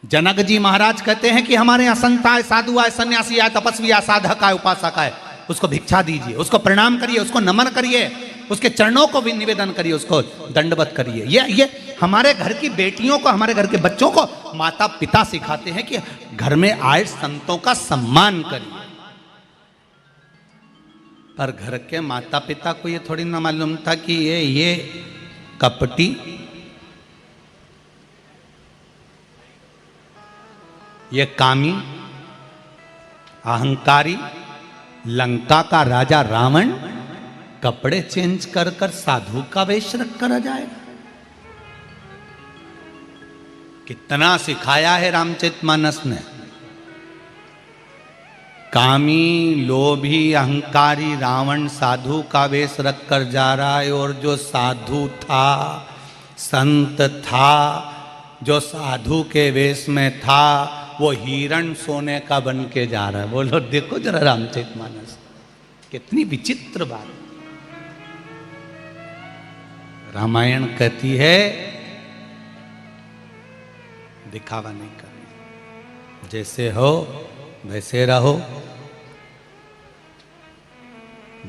जनक जी महाराज कहते हैं कि हमारे यहाँ संत आए, साधु आए, सन्यासी आए, तपस्वी आए, साधक आए, उपासक आए, उसको भिक्षा दीजिए, उसको प्रणाम करिए, उसको नमन करिए, उसके चरणों को भी निवेदन करिए, उसको दंडवत करिए। ये हमारे घर की बेटियों को, हमारे घर के बच्चों को माता पिता सिखाते हैं कि घर में आए संतों का सम्मान करिए। पर घर के माता पिता को ये थोड़ी ना मालूम था कि ये कपटी, ये कामी, अहंकारी, लंका का राजा रावण कपड़े चेंज कर कर साधु का वेश रख कर आ जाएगा। कितना सिखाया है रामचरितमानस ने। कामी, लोभी, अहंकारी रावण साधु का वेश रख कर जा रहा है, और जो साधु था, संत था, जो साधु के वेश में था, वो हिरण सोने का बन के जा रहा है। बोलो देखो जरा रामचरितमानस, कितनी विचित्र बात। रामायण कहती है दिखावा नहीं करना, जैसे हो वैसे रहो,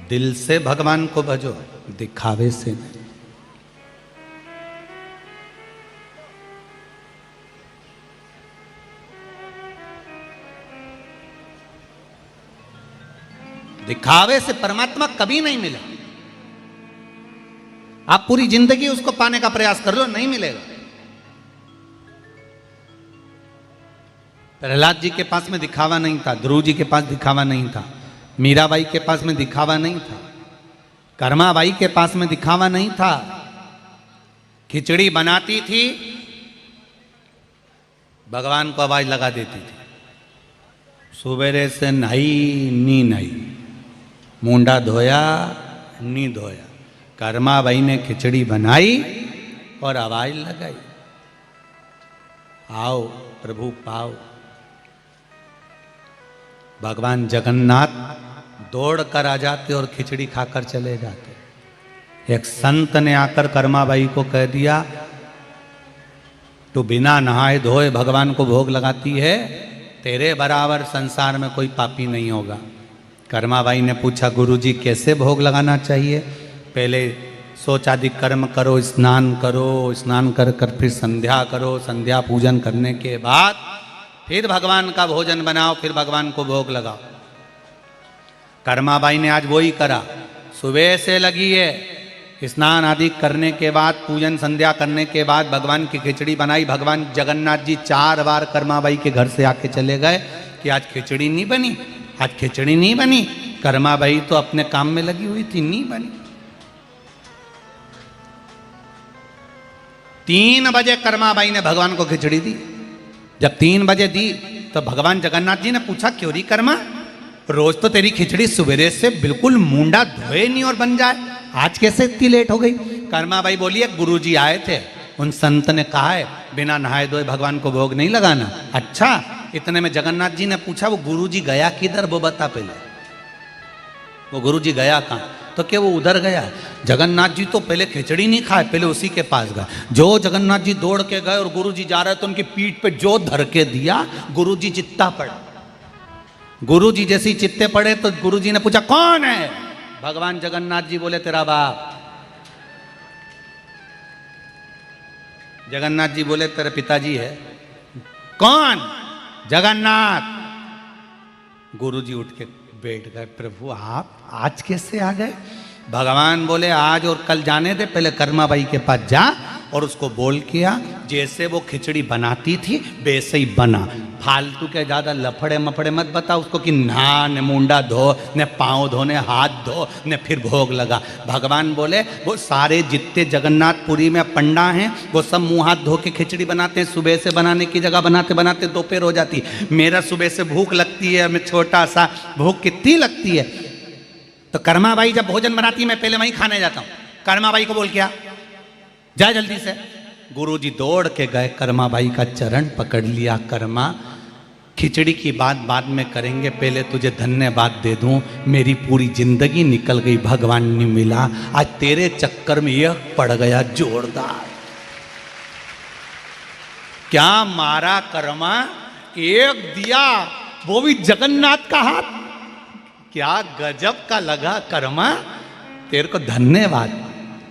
दिल से भगवान को भजो, दिखावे से नहीं। दिखावे से परमात्मा कभी नहीं मिला। आप पूरी जिंदगी उसको पाने का प्रयास कर लो, नहीं मिलेगा। प्रहलाद जी के पास में दिखावा नहीं था, ध्रुव जी के पास दिखावा नहीं था, मीराबाई के पास में दिखावा नहीं था, कर्माबाई के पास में दिखावा नहीं था। खिचड़ी बनाती थी, भगवान को आवाज लगा देती थी, सुबेरे से नहाई नी नहाई, मुंडा धोया नी धोया। कर्माबाई ने खिचड़ी बनाई और आवाज लगाई, आओ प्रभु पाओ। भगवान जगन्नाथ दौड़ कर आ जाते और खिचड़ी खाकर चले जाते। एक संत ने आकर कर्माबाई को कह दिया, तू बिना नहाए धोए भगवान को भोग लगाती है, तेरे बराबर संसार में कोई पापी नहीं होगा। कर्माबाई ने पूछा, गुरुजी कैसे भोग लगाना चाहिए? पहले शौचादि कर्म करो, स्नान करो, स्नान कर कर फिर संध्या करो, संध्या पूजन करने के बाद फिर भगवान का भोजन बनाओ, फिर भगवान को भोग लगाओ। कर्माबाई ने आज वही करा, सुबह से लगी है, स्नान आदि करने के बाद, पूजन संध्या करने के बाद भगवान की खिचड़ी बनाई। भगवान जगन्नाथ जी 4 बार कर्माबाई के घर से आके चले गए कि आज खिचड़ी नहीं बनी, आज खिचड़ी नहीं बनी। कर्माबाई तो अपने काम में लगी हुई थी, नहीं बनी। 3 बजे कर्माबाई ने भगवान को खिचड़ी दी। जब 3 बजे दी तो भगवान जगन्नाथ जी ने पूछा, क्यों री कर्मा, रोज तो तेरी खिचड़ी सवेरे से बिल्कुल मुंडा धोए नहीं और बन जाए, आज कैसे इतनी लेट हो गई? कर्माबाई बोली, गुरुजी आए थे, उन संत ने कहा है बिना नहाए धोए भगवान को भोग नहीं लगाना। अच्छा, इतने में जगन्नाथ जी ने पूछा, वो गुरुजी गया किधर, वो बता पहले, वो गुरुजी गया कहाँ? तो क्या वो उधर गया? जगन्नाथ जी तो पहले खिचड़ी नहीं खाए, पहले उसी के पास गए। जो जगन्नाथ जी दौड़ के गए और गुरुजी जा रहे तो उनकी पीठ पे जो धर के दिया, गुरुजी चित्ता पड़ा। गुरुजी जैसी चित्ते पड़े तो गुरुजी ने पूछा कौन है? भगवान जगन्नाथ जी बोले तेरा बाप। जगन्नाथ जी बोले तेरे पिताजी है। कौन? जगन्नाथ। गुरुजी उठ के बैठ गए। प्रभु आप आज कैसे आ गए? भगवान बोले आज और कल जाने दे, पहले कर्माबाई के पास जा और उसको बोल किया जैसे वो खिचड़ी बनाती थी वैसे ही बना। फालतू के ज्यादा लफड़े मफड़े मत बता उसको कि नहा ने मुंडा धो ने पाँव धो ने हाथ धो ने फिर भोग लगा। भगवान बोले वो सारे जितने जगन्नाथपुरी में पंडा हैं वो सब मुंह हाथ धो के खिचड़ी बनाते हैं। सुबह से बनाने की जगह बनाते बनाते दोपहर हो जाती। मेरा सुबह से भूख लगती है, मैं छोटा सा, भूख कितनी लगती है। तो कर्माबाई जब भोजन बनाती मैं पहले वहीं खाने जाता हूँ। कर्माबाई को बोल किया जा जल्दी से। गुरुजी दौड़ के गए, कर्माबाई का चरण पकड़ लिया। कर्मा खिचड़ी की बात बाद में करेंगे, पहले तुझे धन्यवाद दे दूं, मेरी पूरी जिंदगी निकल गई, भगवान नहीं मिला, आज तेरे चक्कर में यह पड़ गया जोरदार। क्या मारा कर्मा, एक दिया वो भी जगन्नाथ का हाथ, क्या गजब का लगा कर्मा, तेरे को धन्यवाद।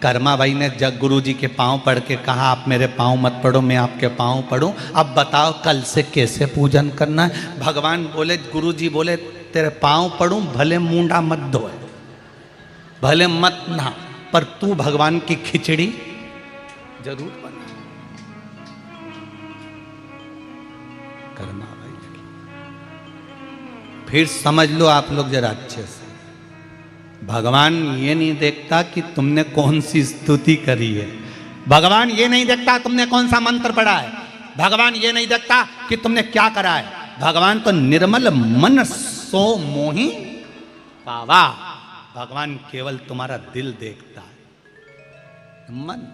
कर्माबाई ने जग गुरुजी के पांव पड़ के कहा आप मेरे पांव मत पड़ो, मैं आपके पांव पढ़ूं, अब बताओ कल से कैसे पूजन करना है। भगवान बोले, गुरुजी बोले तेरे पांव पढ़ूं, भले मुंडा मत धोए, भले मत ना, पर तू भगवान की खिचड़ी जरूर बना। कर्माबाई फिर समझ लो आप लोग जरा अच्छे से, भगवान ये नहीं देखता कि तुमने कौन सी स्तुति करी है, भगवान ये नहीं देखता तुमने कौन सा मंत्र पढ़ा है, भगवान ये नहीं देखता कि तुमने क्या करा है। भगवान तो निर्मल मन सो मोहि पावा, भगवान केवल तुम्हारा दिल देखता है। मन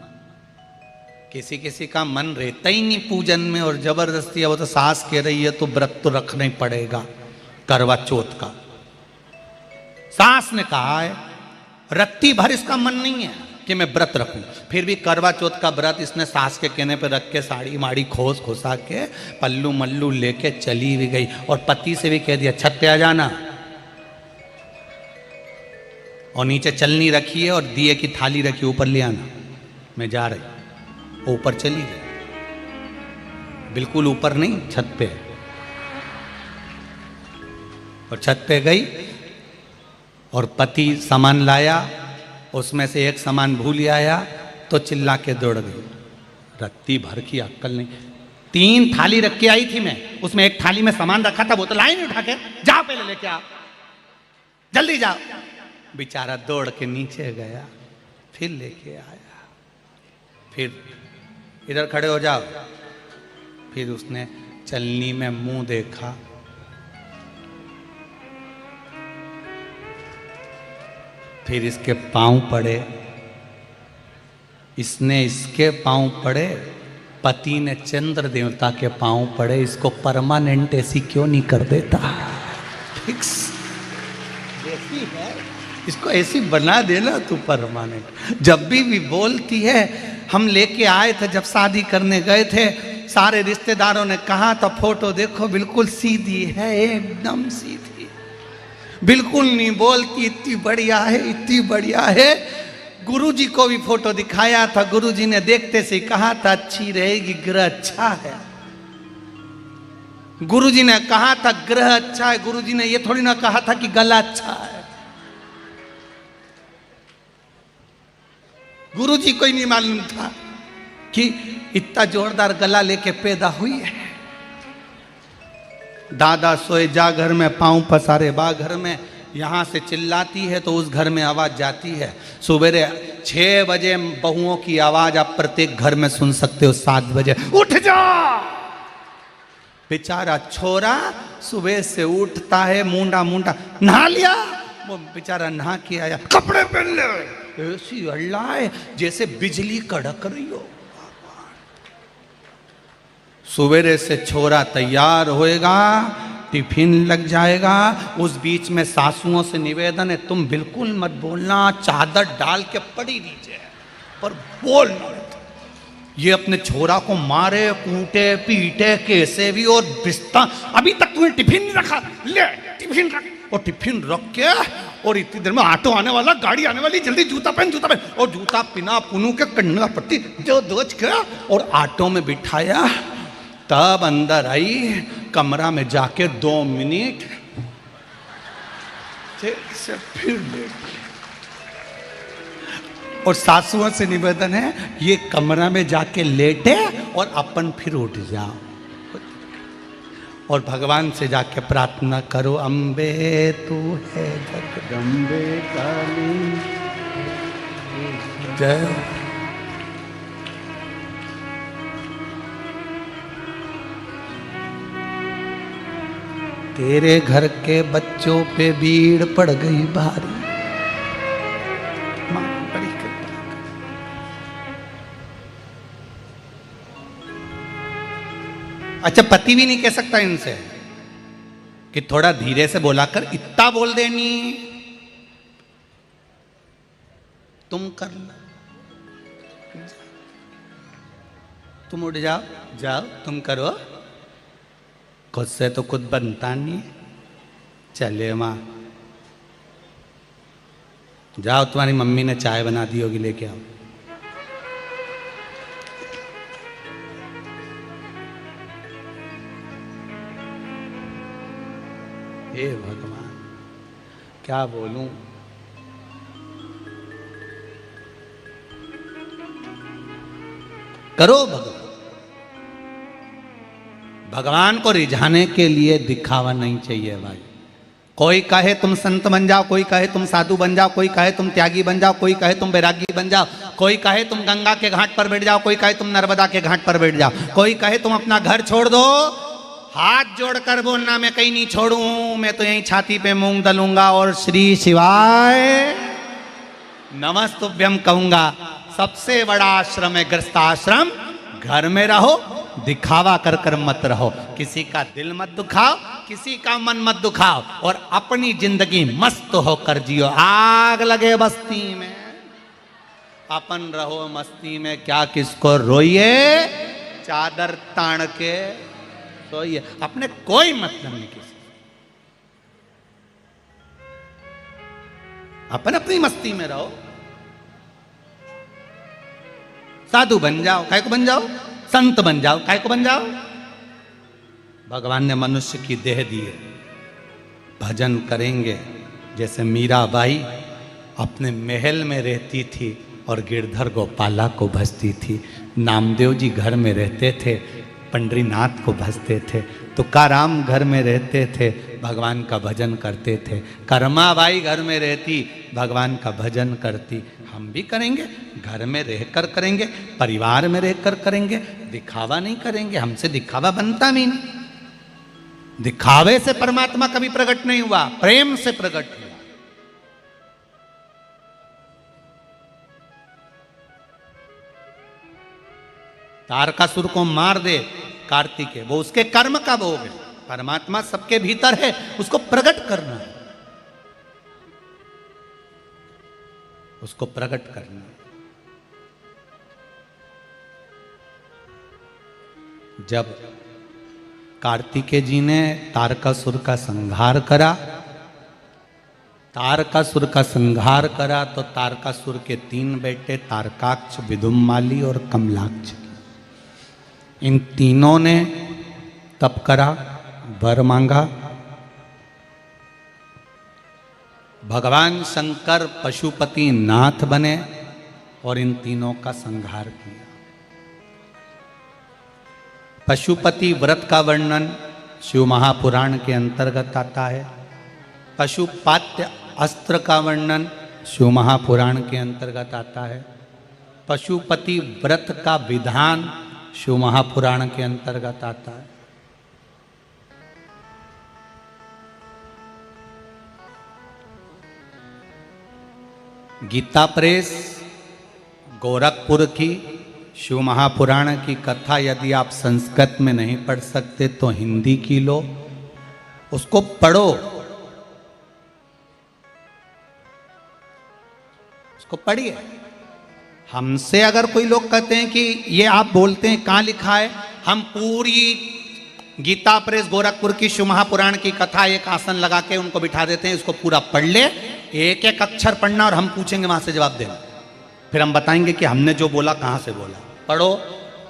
किसी किसी का मन रहता ही नहीं पूजन में, और जबरदस्ती है वो तो सास कह रही है तो व्रत तो रखना ही पड़ेगा करवा चौथ का। सास ने कहा है, रत्ती भर इसका मन नहीं है कि मैं व्रत रखूं, फिर भी करवा चौथ का व्रत इसने सास के कहने पे रख के साड़ी माड़ी खोस खोसा के पल्लू मल्लू लेके चली भी गई, और पति से भी कह दिया छत पे आ जाना, और नीचे चलनी रखी है और दिए की थाली रखी ऊपर ले आना, मैं जा रही। ऊपर चली गई, बिल्कुल ऊपर नहीं छत पे, और छत पे गई और पति सामान लाया, उसमें से एक सामान भूल आया तो चिल्ला के दौड़ गई। रत्ती भर की अक्कल नहीं, 3 थाली रख के आई थी मैं, उसमें एक थाली में सामान रखा था वो तो लाई नहीं उठा के, जाओ पहले लेके आओ, जल्दी जाओ। बेचारा दौड़ के नीचे गया, फिर लेके आया, फिर इधर खड़े हो जाओ, फिर उसने चलनी में मुंह देखा, फिर इसके पांव पड़े, इसने इसके पांव पड़े, पति ने चंद्र देवता के पांव पड़े, इसको परमानेंट ऐसी क्यों नहीं कर देता, फिक्स जैसी है इसको ऐसी बना देना तू परमानेंट। जब भी बोलती है, हम लेके आए थे जब शादी करने गए थे, सारे रिश्तेदारों ने कहा था फोटो देखो बिल्कुल सीधी है, एकदम सीधी, बिल्कुल नहीं बोलती, इतनी बढ़िया है, इतनी बढ़िया है। गुरुजी को भी फोटो दिखाया था, गुरुजी ने देखते से कहा था अच्छी रहेगी, ग्रह अच्छा है। गुरुजी ने कहा था ग्रह अच्छा है, गुरुजी ने ये थोड़ी ना कहा था कि गला अच्छा है। गुरुजी को ही नहीं मालूम था कि इतना जोरदार गला लेके पैदा हुई है। दादा सोए जा घर में, पांव पसारे बा घर में, यहां से चिल्लाती है तो उस घर में आवाज जाती है। सवेरे 6 बजे बहुओं की आवाज आप प्रत्येक घर में सुन सकते हो, 7 बजे उठ जा। बेचारा छोरा सुबह से उठता है, मुंडा मुंडा नहा लिया, वो बेचारा नहा के आया, कपड़े पहन ले, ऐसी हल्ला है जैसे बिजली कड़क रही हो। सवेरे से छोरा तैयार होएगा, टिफिन लग जाएगा, उस बीच में सासुओं से निवेदन है तुम बिल्कुल मत बोलना, चादर डाल के पड़ी नीचे पर बोलना, ये अपने छोरा को मारे कूटे पीटे कैसे भी, और बिस्ता अभी तक तूने टिफिन नहीं रखा, ले टिफिन रख, और टिफिन रख के, और इतनी देर में ऑटो आने वाला, गाड़ी आने वाली, जल्दी जूता पहन, और जूता पिना पुनू के कन्ना पट्टी जो दोच के, और ऑटो में बिठाया। तब अंदर आई, कमरा में जाके 2 मिनट से फिर लेट। और सासुओं से निवेदन है, ये कमरा में जाके लेटे और अपन फिर उठ जाओ, और भगवान से जाके प्रार्थना करो, अम्बे तू है जगदम्बे काली जय। तेरे घर के बच्चों पे भीड़ पड़ गई भारी, मां बड़ी कृपा। अच्छा, पति भी नहीं कह सकता इनसे कि थोड़ा धीरे से बोला कर, इतना बोल देनी, तुम कर लो, तुम उठ जाओ, जाओ तुम करो, खुद से तो खुद बनता नहीं। चले माँ, जाओ तुम्हारी मम्मी ने चाय बना दी होगी, लेके आओ। हे भगवान, क्या बोलूं। करो भगवान, भगवान को रिझाने के लिए दिखावा नहीं चाहिए भाई। कोई कहे तुम संत बन जाओ, कोई कहे तुम साधु बन जाओ, कोई कहे तुम त्यागी बन जाओ, कोई कहे तुम वैरागी बन जाओ, कोई कहे तुम गंगा के घाट पर बैठ जाओ, कोई कहे तुम नर्मदा के घाट पर बैठ जाओ, कोई कहे तुम अपना घर छोड़ दो। हाथ जोड़कर बोलना, मैं कहीं नहीं छोड़ूं, मैं तो यहीं छाती पे मूंग दलूंगा और श्री शिवाय नमस्तुभ्यम कहूंगा। सबसे बड़ा आश्रम है गृहस्थाश्रम। घर में रहो, दिखावा कर कर मत रहो, किसी का दिल मत दुखाओ, किसी का मन मत दुखाओ, और अपनी जिंदगी मस्त होकर जियो। आग लगे बस्ती में, अपन रहो मस्ती में, क्या किसको रोइए, चादर तान के सोइए, अपने कोई मतलब नहीं किसी, अपन अपनी मस्ती में रहो। साधु बन जाओ, काय को बन जाओ, संत बन जाओ, काय को बन जाओ। भगवान ने मनुष्य की देह दी है, भजन करेंगे। जैसे मीराबाई अपने महल में रहती थी और गिरधर गोपाला को भजती थी, नामदेव जी घर में रहते थे, पंडरीनाथ को भजते थे, तुकाराम घर में रहते थे, भगवान का भजन करते थे, कर्माबाई घर में रहती, भगवान का भजन करती। हम भी करेंगे, घर में रहकर करेंगे, परिवार में रहकर करेंगे, दिखावा नहीं करेंगे। हमसे दिखावा बनता भी नहीं। दिखावे से परमात्मा कभी प्रकट नहीं हुआ, प्रेम से प्रकट हुआ। तारकासुर को मार दे कार्तिकेय, वो उसके कर्म का भोग है। परमात्मा सबके भीतर है, उसको प्रकट करना है, उसको प्रकट करना है। जब कार्तिकेय जी ने तारकासुर का संहार करा, तारकासुर का संहार करा तो तारकासुर के 3 बेटे तारकाक्ष, विदुम्माली और कमलाक्ष, इन तीनों ने तप करा, वर मांगा। भगवान शंकर पशुपति नाथ बने और इन तीनों का संहार किया। पशुपति व्रत का वर्णन शिव महापुराण के अंतर्गत आता है। पशुपात्य अस्त्र का वर्णन शिव महापुराण के अंतर्गत आता है। पशुपति व्रत का विधान शिव महापुराण के अंतर्गत आता है। गीता प्रेस गोरखपुर की शिव महापुराण की कथा यदि आप संस्कृत में नहीं पढ़ सकते तो हिंदी की लो, उसको पढ़ो, उसको पढ़िए। हमसे अगर कोई लोग कहते हैं कि ये आप बोलते हैं कहाँ लिखा है, हम पूरी गीता प्रेस गोरखपुर की शिव महापुराण की कथा एक आसन लगा के उनको बिठा देते हैं, इसको पूरा पढ़ ले, एक एक अक्षर पढ़ना और हम पूछेंगे वहां से जवाब देना, फिर हम बताएंगे कि हमने जो बोला कहाँ से बोला। पढ़ो,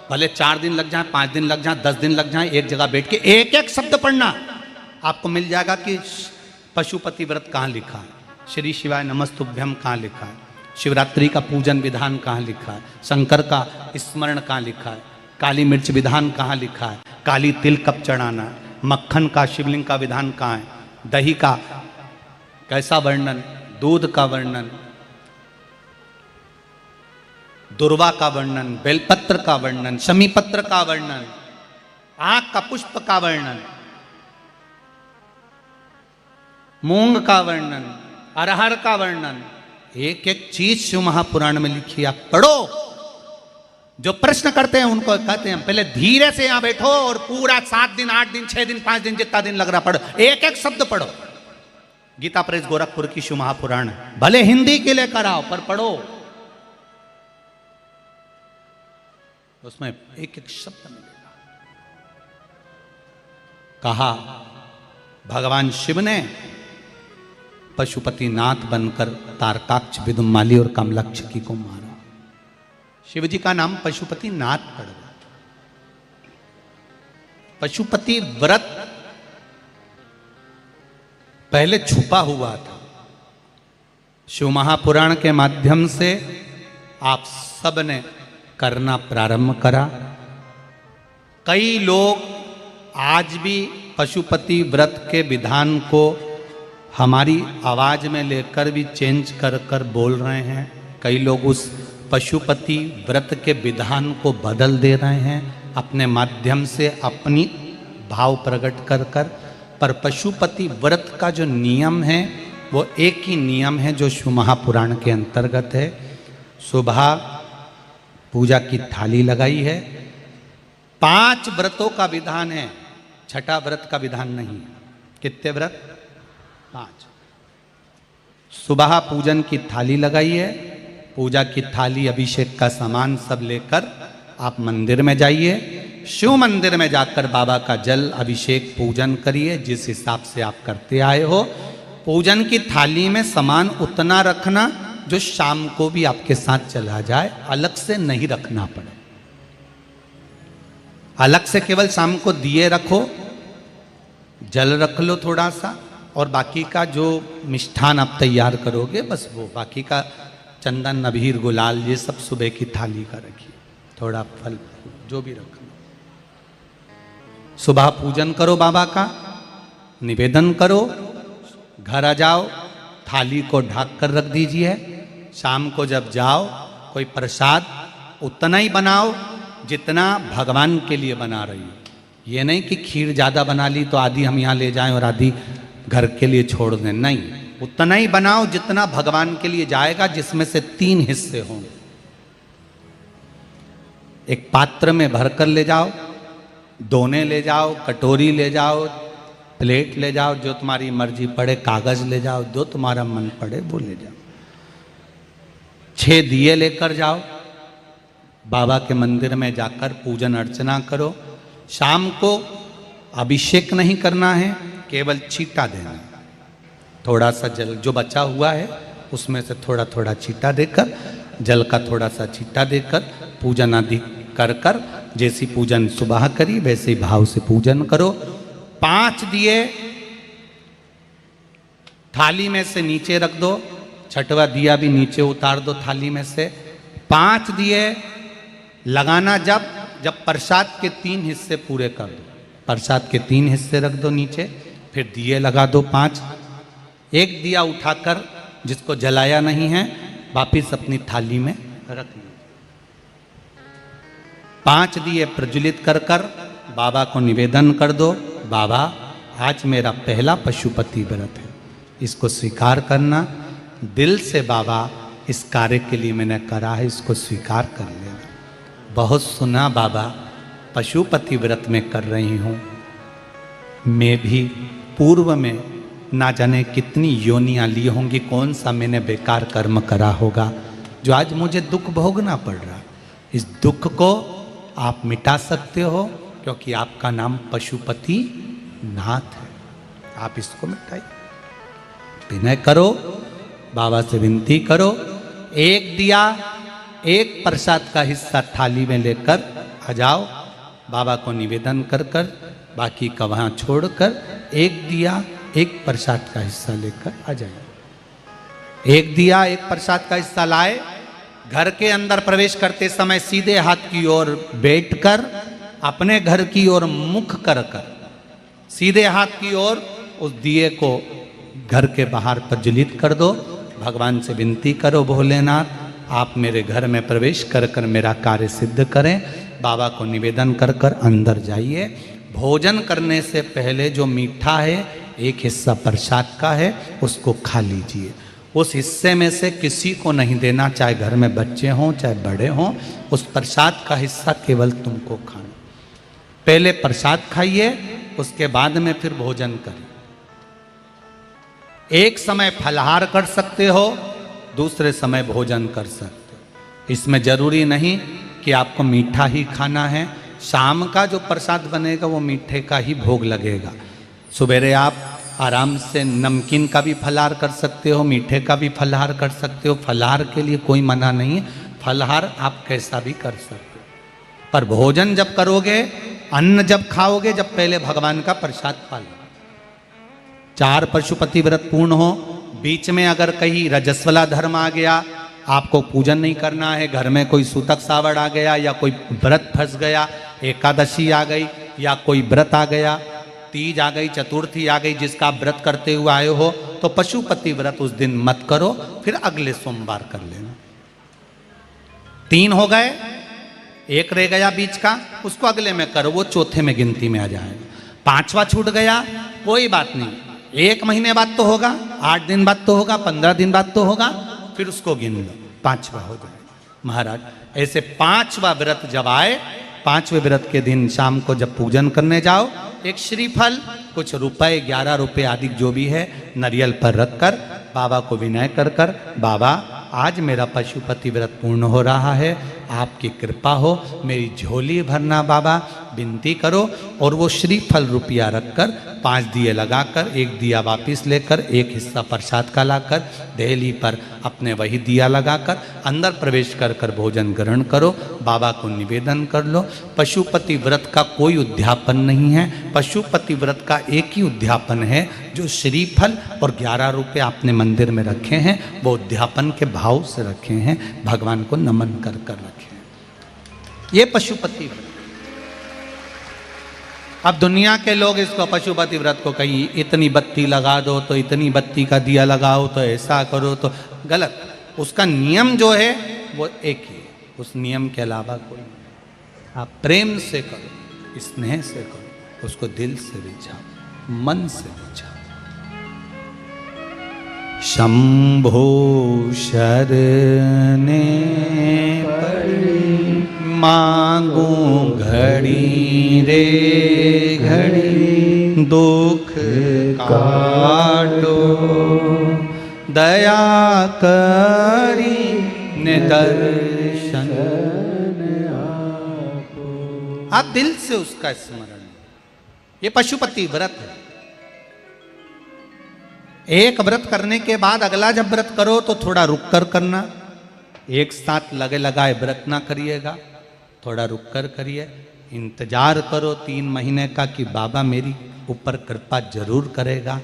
भले 4 दिन लग जाए, 5 दिन लग जाए, 10 दिन लग जाए, एक जगह बैठ के एक एक शब्द पढ़ना, आपको मिल जाएगा कि पशुपति व्रत कहाँ लिखा है, श्री शिवाय नमस्तुभ्यम कहाँ लिखा है, शिवरात्रि का पूजन विधान कहाँ लिखा है, शंकर का स्मरण कहाँ लिखा है, काली मिर्च विधान कहाँ लिखा है, काली तिल कब चढ़ाना है, मक्खन का शिवलिंग का विधान कहाँ है, दही का कैसा वर्णन, दूध का वर्णन, दुर्वा का वर्णन, बेलपत्र का वर्णन, शमी पत्र का वर्णन, आंख का पुष्प का वर्णन, मूंग का वर्णन, अरहर का वर्णन, एक एक चीज शिव महापुराण में लिखी, आप पढ़ो। जो प्रश्न करते हैं उनको कहते हैं पहले धीरे से यहां बैठो और पूरा 7 दिन 8 दिन 6 दिन 5 दिन जितना दिन लग रहा पढ़ो, एक एक शब्द पढ़ो। गीता प्रेस गोरखपुर की शिव महापुराण भले हिंदी के लिए कराओ पर पढ़ो, उसमें एक एक शब्द मिलेगा। कहा भगवान शिव ने पशुपतिनाथ बनकर तारकाक्ष, विदुमाली और कमलक्ष की को मारा। शिव जी का नाम पशुपतिनाथ पड़ गया। पशुपति व्रत पहले छुपा हुआ था, शिव महापुराण के माध्यम से आप सब ने करना प्रारंभ करा। कई लोग आज भी पशुपति व्रत के विधान को हमारी आवाज में लेकर भी चेंज कर कर बोल रहे हैं। कई लोग उस पशुपति व्रत के विधान को बदल दे रहे हैं अपने माध्यम से, अपनी भाव प्रकट कर कर। पर पशुपति व्रत का जो नियम है वो एक ही नियम है जो शिव महापुराण के अंतर्गत है। सुबह पूजा की थाली लगाई है, 5 व्रतों का विधान है, छठा व्रत का विधान नहीं। कितने व्रत? 5। सुबह पूजन की थाली लगाई है, पूजा की थाली अभिषेक का सामान सब लेकर आप मंदिर में जाइए, शिव मंदिर में जाकर बाबा का जल अभिषेक पूजन करिए जिस हिसाब से आप करते आए हो। पूजन की थाली में सामान उतना रखना जो शाम को भी आपके साथ चला जाए, अलग से नहीं रखना पड़े। अलग से केवल शाम को दिए रखो, जल रख लो थोड़ा सा, और बाकी का जो मिष्ठान आप तैयार करोगे बस वो, बाकी का चंदन अबीर गुलाल ये सब सुबह की थाली का रखिए, थोड़ा फल जो भी रखना। सुबह पूजन करो बाबा का, निवेदन करो, घर आ जाओ, थाली को ढक कर रख दीजिए। शाम को जब जाओ कोई प्रसाद उतना ही बनाओ जितना भगवान के लिए बना रही हो। ये नहीं कि खीर ज़्यादा बना ली तो आधी हम यहाँ ले जाएं और आधी घर के लिए छोड़ दें, नहीं, उतना ही बनाओ जितना भगवान के लिए जाएगा, जिसमें से 3 हिस्से होंगे। एक पात्र में भरकर ले जाओ, दोने ले जाओ, कटोरी ले जाओ, प्लेट ले जाओ, जो तुम्हारी मर्जी पड़े, कागज ले जाओ, जो तुम्हारा मन पड़े वो ले जाओ। 6 दिए लेकर जाओ, बाबा के मंदिर में जाकर पूजन अर्चना करो। शाम को अभिषेक नहीं करना है, केवल छींटा देना है। थोड़ा सा जल जो बचा हुआ है उसमें से थोड़ा थोड़ा छींटा देकर, जल का थोड़ा सा छींटा देकर पूजन आदि कर कर, जैसी पूजन सुबह करी वैसे ही भाव से पूजन करो। 5 दिए थाली में से नीचे रख दो, छठवा दिया भी नीचे उतार दो थाली में से। 5 दिए लगाना जब प्रसाद के 3 हिस्से पूरे कर दो, प्रसाद के 3 हिस्से रख दो नीचे, फिर दिए लगा दो 5। एक दिया उठाकर जिसको जलाया नहीं है वापिस अपनी थाली में रख लो। 5 दिए प्रज्वलित कर कर बाबा को निवेदन कर दो, बाबा आज मेरा पहला पशुपति व्रत है, इसको स्वीकार करना। दिल से बाबा इस कार्य के लिए मैंने करा है, इसको स्वीकार कर लेना। बहुत सुना बाबा पशुपति व्रत में कर रही हूँ, मैं भी पूर्व में ना जाने कितनी योनियाँ ली होंगी, कौन सा मैंने बेकार कर्म करा होगा, जो आज मुझे दुख भोगना पड़ रहा, इस दुख को आप मिटा सकते हो, क्योंकि आपका नाम पशुपति नाथ है। आप इसको मिटाइए, विनय करो, बाबा से विनती करो। एक दिया, एक प्रसाद का हिस्सा थाली में लेकर आ जाओ, बाबा को निवेदन कर कर, बाकी का वहाँ छोड़कर एक दिया एक प्रसाद का हिस्सा लेकर आ जाए। एक दिया एक प्रसाद का हिस्सा लाए, घर के अंदर प्रवेश करते समय सीधे हाथ की ओर बैठकर अपने घर की ओर मुख कर कर सीधे हाथ की ओर उस दिए को घर के बाहर प्रज्वलित कर दो। भगवान से विनती करो, भोलेनाथ आप मेरे घर में प्रवेश कर कर मेरा कार्य सिद्ध करें। बाबा को निवेदन कर कर अंदर जाइए। भोजन करने से पहले जो मीठा है, एक हिस्सा प्रसाद का है, उसको खा लीजिए। उस हिस्से में से किसी को नहीं देना, चाहे घर में बच्चे हों चाहे बड़े हों, उस प्रसाद का हिस्सा केवल तुमको खाना। पहले प्रसाद खाइए, उसके बाद में फिर भोजन करिए। एक समय फलाहार कर सकते हो, दूसरे समय भोजन कर सकते हो। इसमें जरूरी नहीं कि आपको मीठा ही खाना है। शाम का जो प्रसाद बनेगा वो मीठे का ही भोग लगेगा। सवेरे आप आराम से नमकीन का भी फलाहार कर सकते हो, मीठे का भी फलाहार कर सकते हो। फलाहार के लिए कोई मना नहीं है, फलाहार आप कैसा भी कर सकते हो। पर भोजन जब करोगे, अन्न जब खाओगे, जब पहले भगवान का प्रसाद पा लो। 4 पशुपति व्रत पूर्ण हो, बीच में अगर कहीं रजस्वला धर्म आ गया, आपको पूजन नहीं करना है, घर में कोई सूतक सावड़ आ गया या कोई व्रत फंस गया, एकादशी आ गई या कोई व्रत आ गया, तीज आ गई, चतुर्थी आ गई, जिसका आप व्रत करते हुए आए हो, तो पशुपति व्रत उस दिन मत करो, फिर अगले सोमवार कर लेना। 3 हो गए, एक रह गया बीच का, उसको अगले में करो, वो चौथे में गिनती में आ जाएगा। 5वां छूट गया, कोई बात नहीं, 1 महीने बाद तो होगा, 8 दिन बाद तो होगा, 15 दिन बाद तो होगा, फिर उसको गिन लो, 5वां हो जाएगा। महाराज ऐसे 5वां व्रत जब आए, 5वें व्रत के दिन शाम को जब पूजन करने जाओ, एक श्रीफल, कुछ रुपए, 11 रुपए आदि जो भी है, नारियल पर रखकर बाबा को विनय कर कर, बाबा आज मेरा पशुपति व्रत पूर्ण हो रहा है, आपकी कृपा हो, मेरी झोली भरना बाबा, विनती करो। और वो श्रीफल रुपया रखकर 5 दिए लगाकर, 1 दिया वापिस लेकर, 1 हिस्सा प्रसाद का लाकर देहली पर अपने वही दिया लगाकर अंदर प्रवेश कर कर भोजन ग्रहण करो। बाबा को निवेदन कर लो। पशुपति व्रत का कोई उद्यापन नहीं है, पशुपति व्रत का एक ही उद्यापन है, जो श्रीफल और 11 रुपये आपने मंदिर में रखे हैं, वो उद्यापन के भाव से रखे हैं, भगवान को नमन कर कर रखे हैं। ये पशुपति व्रत। अब दुनिया के लोग इसको पशुपति व्रत को कहीं इतनी बत्ती लगा दो, तो इतनी बत्ती का दिया लगाओ, तो ऐसा करो, तो गलत। उसका नियम जो है वो एक ही है, उस नियम के अलावा कोई नहीं। आप प्रेम से करो, स्नेह से करो, उसको दिल से रिझाओ, मन से रिझाओ। शंभो शरणे पड़ी मांगू घड़ी रे घड़ी, दुख काटो दया करी निदर्शन आप दिल से उसका स्मरण। ये पशुपति व्रत है। एक व्रत करने के बाद अगला जब व्रत करो तो थोड़ा रुक कर करना, एक साथ लगे लगाए व्रत ना करिएगा, थोड़ा रुक कर करिए। इंतजार करो 3 महीने का कि बाबा मेरी ऊपर कृपा जरूर करेगा।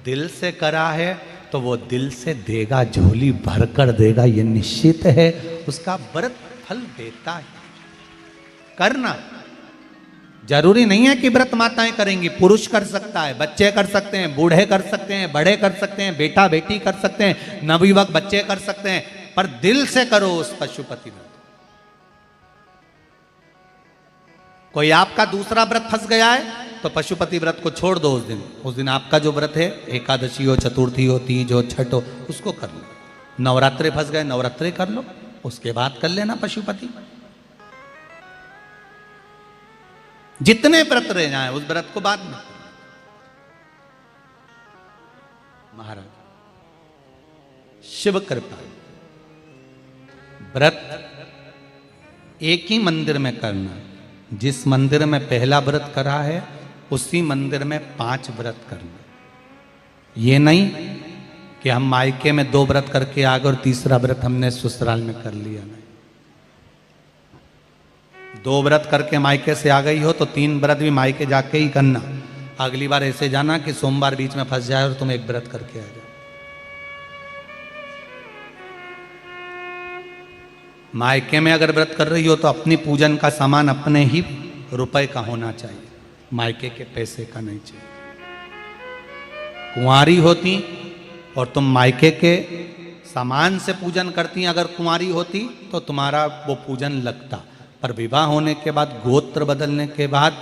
दिल से करा है तो वो दिल से देगा, झोली भर कर देगा, ये निश्चित है। उसका व्रत फल देता है। करना जरूरी नहीं है कि व्रत माताएं करेंगी, पुरुष कर सकता है, बच्चे कर सकते हैं, बूढ़े कर सकते हैं, बड़े कर सकते हैं, बेटा बेटी कर सकते हैं, नवयुवक बच्चे कर सकते हैं, पर दिल से करो उस पशुपति व्रत। कोई आपका दूसरा व्रत फंस गया है तो पशुपति व्रत को छोड़ दो। उस दिन आपका जो व्रत है, एकादशी हो, चतुर्थी हो, तीज हो, छठ हो, उसको कर लो। नवरात्रे फंस गए, नवरात्रे कर लो, उसके बाद कर लेना पशुपति। जितने व्रत रह जाए उस व्रत को बाद में। महाराज शिव कृपा, व्रत एक ही मंदिर में करना, जिस मंदिर में पहला व्रत करा है उसी मंदिर में 5 व्रत करना। ये नहीं कि हम मायके में 2 व्रत करके आ गए और तीसरा व्रत हमने ससुराल में कर लिया। नहीं, 2 व्रत करके मायके से आ गई हो तो 3 व्रत भी मायके जाके ही करना। अगली बार ऐसे जाना कि सोमवार बीच में फंस जाए और तुम 1 व्रत करके आ जाओ। मायके में अगर व्रत कर रही हो तो अपनी पूजन का सामान अपने ही रुपए का होना चाहिए, मायके के पैसे का नहीं चाहिए। कुंवारी होती और तुम मायके के सामान से पूजन करती, अगर कुंवारी होती तो तुम्हारा वो पूजन लगता, पर विवाह होने के बाद, गोत्र बदलने के बाद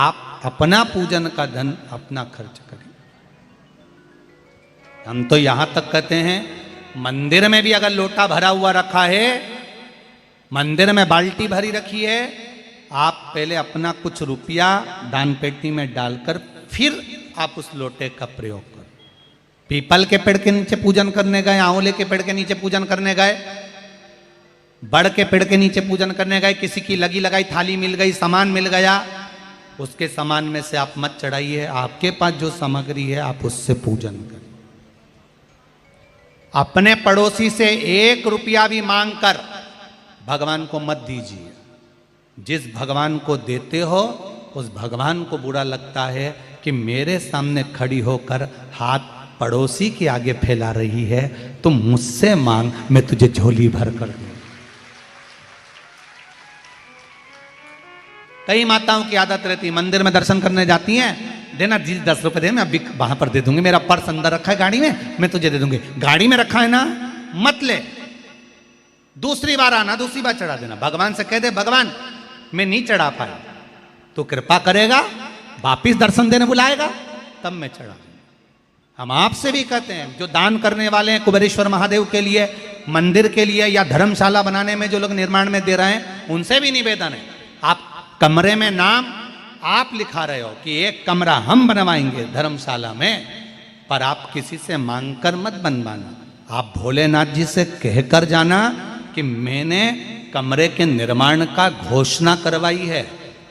आप अपना पूजन का धन अपना खर्च करें। हम तो यहां तक कहते हैं मंदिर में भी अगर लोटा भरा हुआ रखा है, मंदिर में बाल्टी भरी रखी है, आप पहले अपना कुछ रुपया दान पेटी में डालकर फिर आप उस लोटे का प्रयोग करो। पीपल के पेड़ के नीचे पूजन करने गए, आंवले के पेड़ के नीचे पूजन करने गए, बड़ के पेड़ के नीचे पूजन करने गए, किसी की लगी लगाई थाली मिल गई, सामान मिल गया, उसके सामान में से आप मत चढ़ाइए। आपके पास जो सामग्री है आप उससे पूजन करें। अपने पड़ोसी से 1 रुपया भी मांगकर भगवान को मत दीजिए। जिस भगवान को देते हो उस भगवान को बुरा लगता है कि मेरे सामने खड़ी होकर हाथ पड़ोसी के आगे फैला रही है, तुम मुझसे मांग, मैं तुझे झोली भर कर दूं। कई माताओं की आदत रहती है, मंदिर में दर्शन करने जाती हैं, देना जी 10 रुपए दे, मैं अभी वहां पर दे दूंगी, मेरा पर्स अंदर रखा है गाड़ी में, मैं तुझे दे दूंगी। गाड़ी में रखा है ना, मत ले, दूसरी बार आना, दूसरी बार चढ़ा देना। भगवान से कह दे, भगवान मैं नहीं चढ़ा पाया, तो कृपा करेगा, वापिस दर्शन देने बुलाएगा, तब मैं चढ़ा दूंगा। हम आपसे भी कहते हैं, जो दान करने वाले हैं कुबेरेश्वर महादेव के लिए, मंदिर के लिए, या धर्मशाला बनाने में जो लोग निर्माण में दे रहे हैं, उनसे भी निवेदन है, आप कमरे में नाम आप लिखा रहे हो कि 1 कमरा हम बनवाएंगे धर्मशाला में, पर आप किसी से मांगकर मत बनवाना। आप भोलेनाथ जी से कहकर जाना कि मैंने कमरे के निर्माण का घोषणा करवाई है,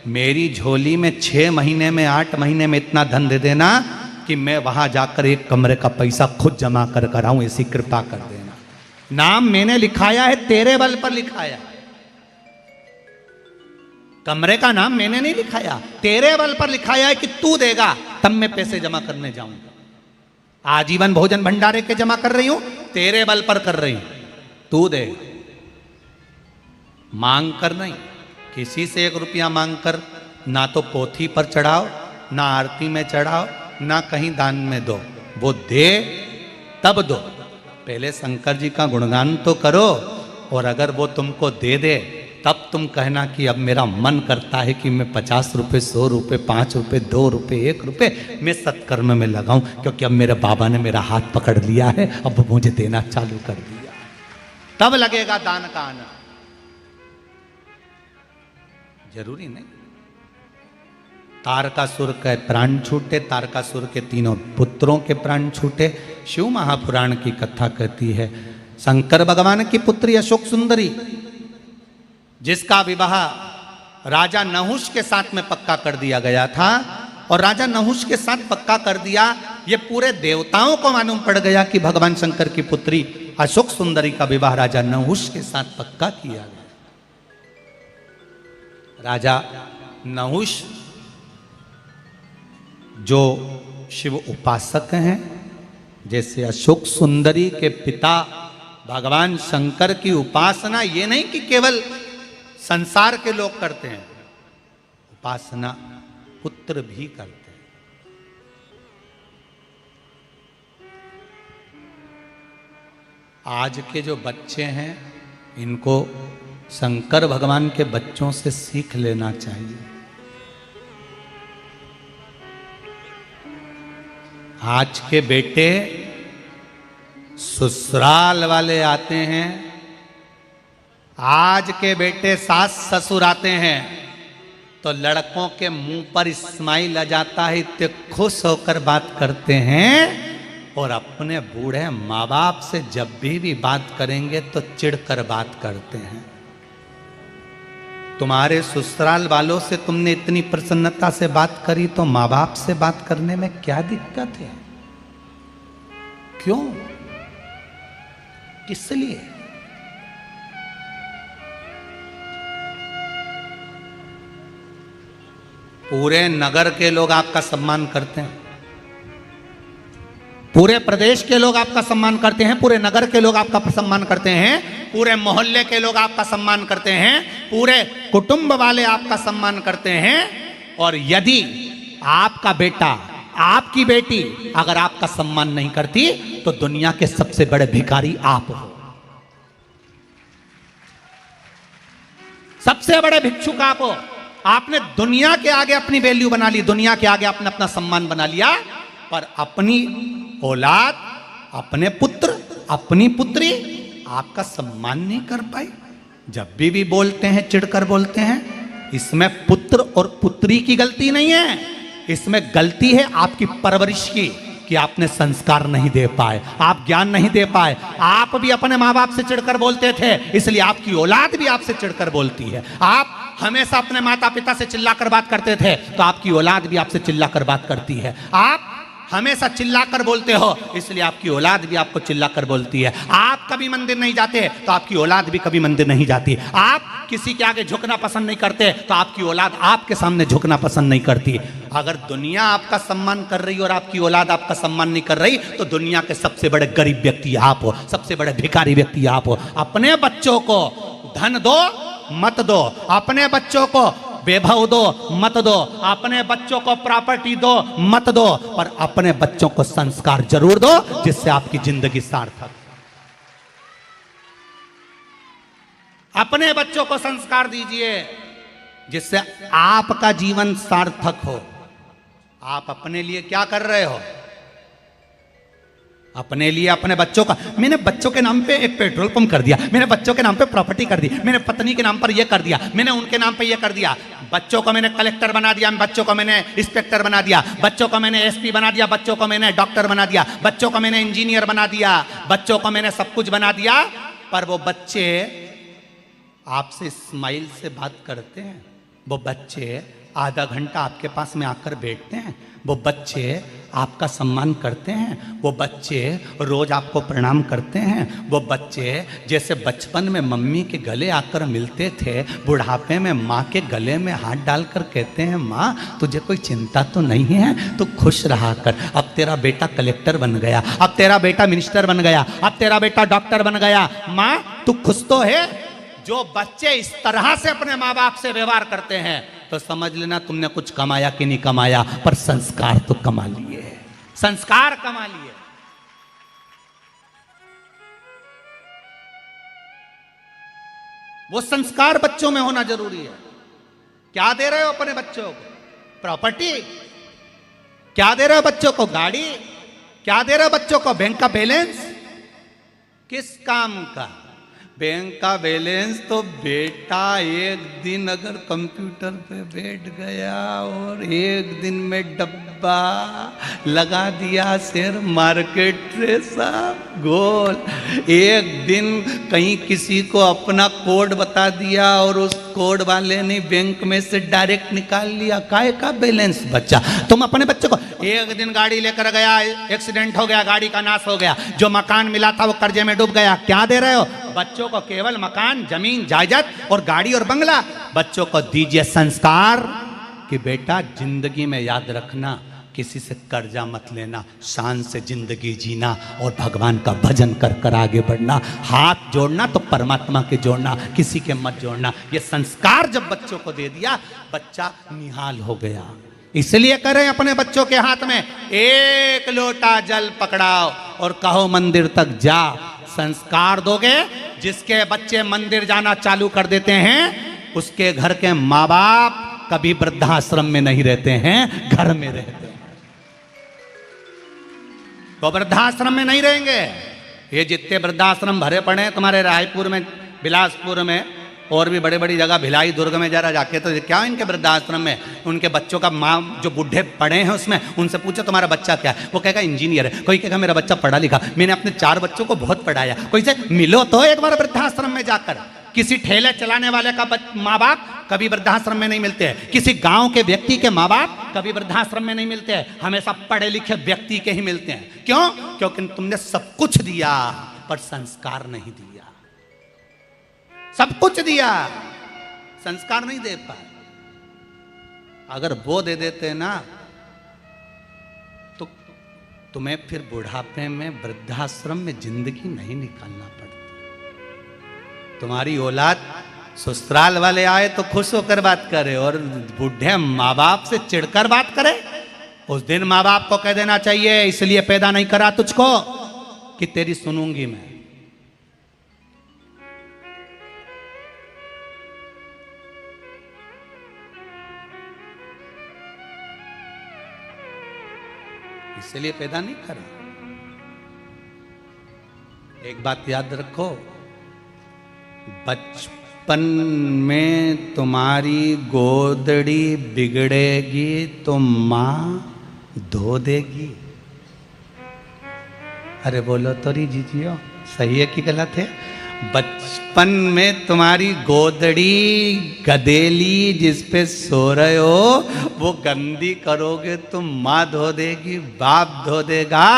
मेरी झोली में 6 महीने में 8 महीने में इतना धन दे देना कि मैं वहां जाकर 1 कमरे का पैसा खुद जमा कर आऊं, ऐसी कृपा कर देना। नाम मैंने लिखाया है, तेरे बल पर लिखाया, कमरे का नाम मैंने नहीं लिखाया, तेरे बल पर लिखाया है कि तू देगा तब मैं पैसे जमा करने जाऊंगा। आजीवन भोजन भंडारे के जमा कर रही हूं, तेरे बल पर कर रही हूं, तू दे, मांग कर नहीं। किसी से 1 रुपया मांग कर ना तो पोथी पर चढ़ाओ, ना आरती में चढ़ाओ, ना कहीं दान में दो। वो दे तब दो, पहले शंकर जी का गुणगान तो करो, और अगर वो तुमको दे दे तब तुम कहना कि अब मेरा मन करता है कि मैं 50 रुपये, 100 रुपये, 5 रुपये, 2 रुपये, 1 रुपये मैं सत्कर्म में लगाऊं, क्योंकि अब मेरे बाबा ने मेरा हाथ पकड़ लिया है, अब मुझे देना चालू कर दिया, तब लगेगा दान का आना। जरूरी नहीं। तारकासुर के प्राण छूटे, तारकासुर के 3 पुत्रों के प्राण छूटे। शिव महापुराण की कथा कहती है, शंकर भगवान की पुत्री अशोक सुंदरी, जिसका विवाह राजा नहुष के साथ में पक्का कर दिया गया था, और राजा नहुष के साथ पक्का कर दिया, ये पूरे देवताओं को मालूम पड़ गया कि भगवान शंकर की पुत्री अशोक सुंदरी का विवाह राजा नहुष के साथ पक्का किया गया। राजा नहुष जो शिव उपासक हैं, जैसे अशोक सुंदरी के पिता भगवान शंकर की उपासना ये नहीं कि केवल संसार के लोग करते हैं, उपासना पुत्र भी करते हैं। आज के जो बच्चे हैं, इनको शंकर भगवान के बच्चों से सीख लेना चाहिए। आज के बेटे ससुराल वाले आते हैं, आज के बेटे सास ससुर आते हैं, तो लड़कों के मुंह पर स्माइल आ जाता है, इतने खुश होकर बात करते हैं और अपने बूढ़े माँ बाप से जब भी बात करेंगे तो चिढ़कर बात करते हैं। तुम्हारे ससुराल वालों से तुमने इतनी प्रसन्नता से बात करी तो माँ बाप से बात करने में क्या दिक्कत है? क्यों? किस लिए? पूरे नगर के लोग आपका सम्मान करते हैं, पूरे प्रदेश के लोग आपका सम्मान करते हैं, पूरे नगर के लोग आपका सम्मान करते हैं, पूरे मोहल्ले के लोग आपका सम्मान करते हैं, पूरे कुटुंब वाले आपका सम्मान करते हैं। और यदि आपका बेटा, आपकी बेटी अगर आपका सम्मान नहीं करती तो दुनिया के सबसे बड़े भिखारी आप हो, सबसे बड़े भिक्षुक आप हो। आपने दुनिया के आगे अपनी वैल्यू बना ली, दुनिया के आगे आपने अपना सम्मान बना लिया, पर अपनी औलाद, अपने पुत्र, अपनी पुत्री आपका सम्मान नहीं कर पाई। जब भी बोलते हैं चिढ़कर बोलते हैं, इसमें पुत्र और पुत्री की गलती नहीं है, इसमें गलती है आपकी परवरिश की कि आपने संस्कार नहीं दे पाए, आप ज्ञान नहीं दे पाए। आप भी अपने माँ बाप से चिढ़कर बोलते थे, इसलिए आपकी औलाद भी आपसे चिढ़कर बोलती है। आप हमेशा अपने माता पिता से चिल्लाकर बात करते थे तो आपकी औलाद भी आपसे चिल्लाकर बात करती है। आप हमेशा चिल्लाकर बोलते हो, इसलिए आपकी औलाद भी आपको चिल्लाकर बोलती है। आप कभी मंदिर नहीं जाते तो आपकी औलाद भी कभी मंदिर नहीं जाती। आप किसी के आगे झुकना पसंद नहीं करते तो आपकी औलाद आपके सामने झुकना पसंद नहीं करती। अगर दुनिया आपका सम्मान कर रही और आपकी औलाद आपका सम्मान नहीं कर रही तो दुनिया के सबसे बड़े गरीब व्यक्ति आप हो, सबसे बड़े भिखारी व्यक्ति आप हो। अपने बच्चों को धन दो मत दो, अपने बच्चों को वैभव दो मत दो, अपने बच्चों को प्रॉपर्टी दो मत दो, पर अपने बच्चों को संस्कार जरूर दो जिससे आपकी जिंदगी सार्थक। अपने बच्चों को संस्कार दीजिए जिससे आपका जीवन सार्थक हो। आप अपने लिए क्या कर रहे हो? अपने लिए, अपने बच्चों का, मैंने बच्चों के नाम पे एक पेट्रोल पंप कर दिया, मैंने बच्चों के नाम पे प्रॉपर्टी कर दी, मैंने पत्नी के नाम पर ये कर दिया, मैंने उनके नाम पे ये कर दिया, बच्चों को मैंने कलेक्टर बना दिया, बच्चों को मैंने इंस्पेक्टर बना दिया, बच्चों को मैंने एसपी बना दिया, बच्चों को मैंने डॉक्टर बना दिया, बच्चों को मैंने इंजीनियर बना दिया, बच्चों को मैंने सब कुछ बना दिया, पर वो बच्चे आपसे स्माइल से बात करते हैं, वो बच्चे आधा घंटा आपके पास में आकर बैठते हैं, वो बच्चे आपका सम्मान करते हैं, वो बच्चे रोज आपको प्रणाम करते हैं, वो बच्चे जैसे बचपन में मम्मी के गले आकर मिलते थे, बुढ़ापे में माँ के गले में हाथ डालकर कहते हैं माँ तुझे कोई चिंता तो नहीं है, तू खुश रहा कर, अब तेरा बेटा कलेक्टर बन गया, अब तेरा बेटा मिनिस्टर बन गया, अब तेरा बेटा डॉक्टर बन गया, माँ तू खुश तो है। जो बच्चे इस तरह से अपने माँ बाप से व्यवहार करते हैं तो समझ लेना तुमने कुछ कमाया कि नहीं कमाया, पर संस्कार तो कमा लिए, संस्कार कमा लिए। वो संस्कार बच्चों में होना जरूरी है। क्या दे रहे हो अपने बच्चों को? प्रॉपर्टी? क्या दे रहे हो बच्चों को? गाड़ी? क्या दे रहे हो बच्चों को? बैंक का बैलेंस? किस काम का बैंक का बैलेंस? तो बेटा एक दिन अगर कंप्यूटर पे बैठ गया और एक दिन में डब्बा लगा दिया शेयर मार्केट रे साहब गोल, एक दिन कहीं किसी को अपना कोड बता दिया और उस कोड वाले ने बैंक में से डायरेक्ट निकाल लिया, काय का बैलेंस बचा? तुम अपने बच्चे को एक दिन गाड़ी लेकर गया, एक्सीडेंट हो गया, गाड़ी का नाश हो गया, जो मकान मिला था वो कर्जे में डूब गया, क्या दे रहे हो बच्चों को? केवल मकान, जमीन, जायदाद और गाड़ी और बंगला। बच्चों को दीजिए संस्कार कि बेटा जिंदगी में याद रखना, किसी से कर्जा मत लेना, शान से जिंदगी जीना और भगवान का भजन कर कर आगे बढ़ना। हाथ जोड़ना तो परमात्मा के जोड़ना, किसी के मत जोड़ना। ये संस्कार जब बच्चों को दे दिया, बच्चा निहाल हो गया। इसलिए करें अपने बच्चों के हाथ में एक लोटा जल पकड़ाओ और कहो मंदिर तक जा। संस्कार दोगे, जिसके बच्चे मंदिर जाना चालू कर देते हैं उसके घर के माँ बाप कभी वृद्धाश्रम में नहीं रहते हैं, घर में रहते हैं। तो वृद्धाश्रम में नहीं रहेंगे। ये जितने वृद्धाश्रम भरे पड़े हैं तुम्हारे रायपुर में, बिलासपुर में और भी बड़े बड़ी जगह भिलाई दुर्ग में जरा जाके तो क्या इनके वृद्धाश्रम में उनके बच्चों का माँ जो बूढ़े पढ़े हैं उसमें उनसे पूछो तुम्हारा बच्चा क्या है, वो कहेगा इंजीनियर है, कोई कहेगा मेरा बच्चा पढ़ा लिखा, मैंने अपने 4 बच्चों को बहुत पढ़ाया। कोई से मिलो तो एक बार वृद्धाश्रम में जाकर। किसी ठेले चलाने वाले का माँ बाप कभी वृद्धाश्रम में नहीं मिलते हैं, किसी गांव के व्यक्ति के माँ बाप कभी वृद्धाश्रम में नहीं मिलते हैं, हमेशा पढ़े लिखे व्यक्ति के ही मिलते हैं। क्यों? क्योंकि तुमने सब कुछ दिया पर संस्कार नहीं दिया। सब कुछ दिया, संस्कार नहीं दे पाए। अगर वो दे देते ना तो तुम्हें फिर बुढ़ापे में वृद्धाश्रम में जिंदगी नहीं निकालना पड़ती। तुम्हारी औलाद ससुराल वाले आए तो खुश होकर बात करे और बूढ़े माँ बाप से चिढ़कर बात करे, उस दिन माँ बाप को कह देना चाहिए इसलिए पैदा नहीं करा तुझको कि तेरी सुनूंगी मैं। इसलिए पैदा नहीं करा। एक बात याद रखो, बचपन में तुम्हारी गोदड़ी बिगड़ेगी तो मां धो देगी। अरे बोलो तो री जीजियो, सही है कि गलत है? बचपन में तुम्हारी गोदड़ी गदेली जिस पे सो रहे हो वो गंदी करोगे तो माँ धो देगी, बाप धो देगा।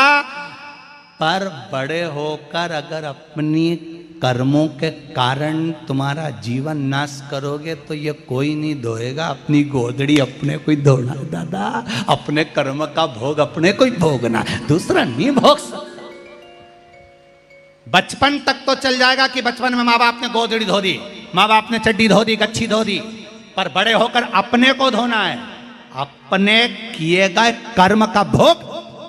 पर बड़े होकर अगर अपनी कर्मों के कारण तुम्हारा जीवन नाश करोगे तो ये कोई नहीं धोएगा, अपनी गोदड़ी अपने को ही धोना दादा, अपने कर्म का भोग अपने को ही भोगना, दूसरा नहीं भोग सकता। बचपन तक तो चल जाएगा कि बचपन में माँ बाप ने गोदड़ी धो दी, माँ बाप ने चड्डी धो दी, गच्छी धो दी, पर बड़े होकर अपने को धोना है, अपने किए गए कर्म का भोग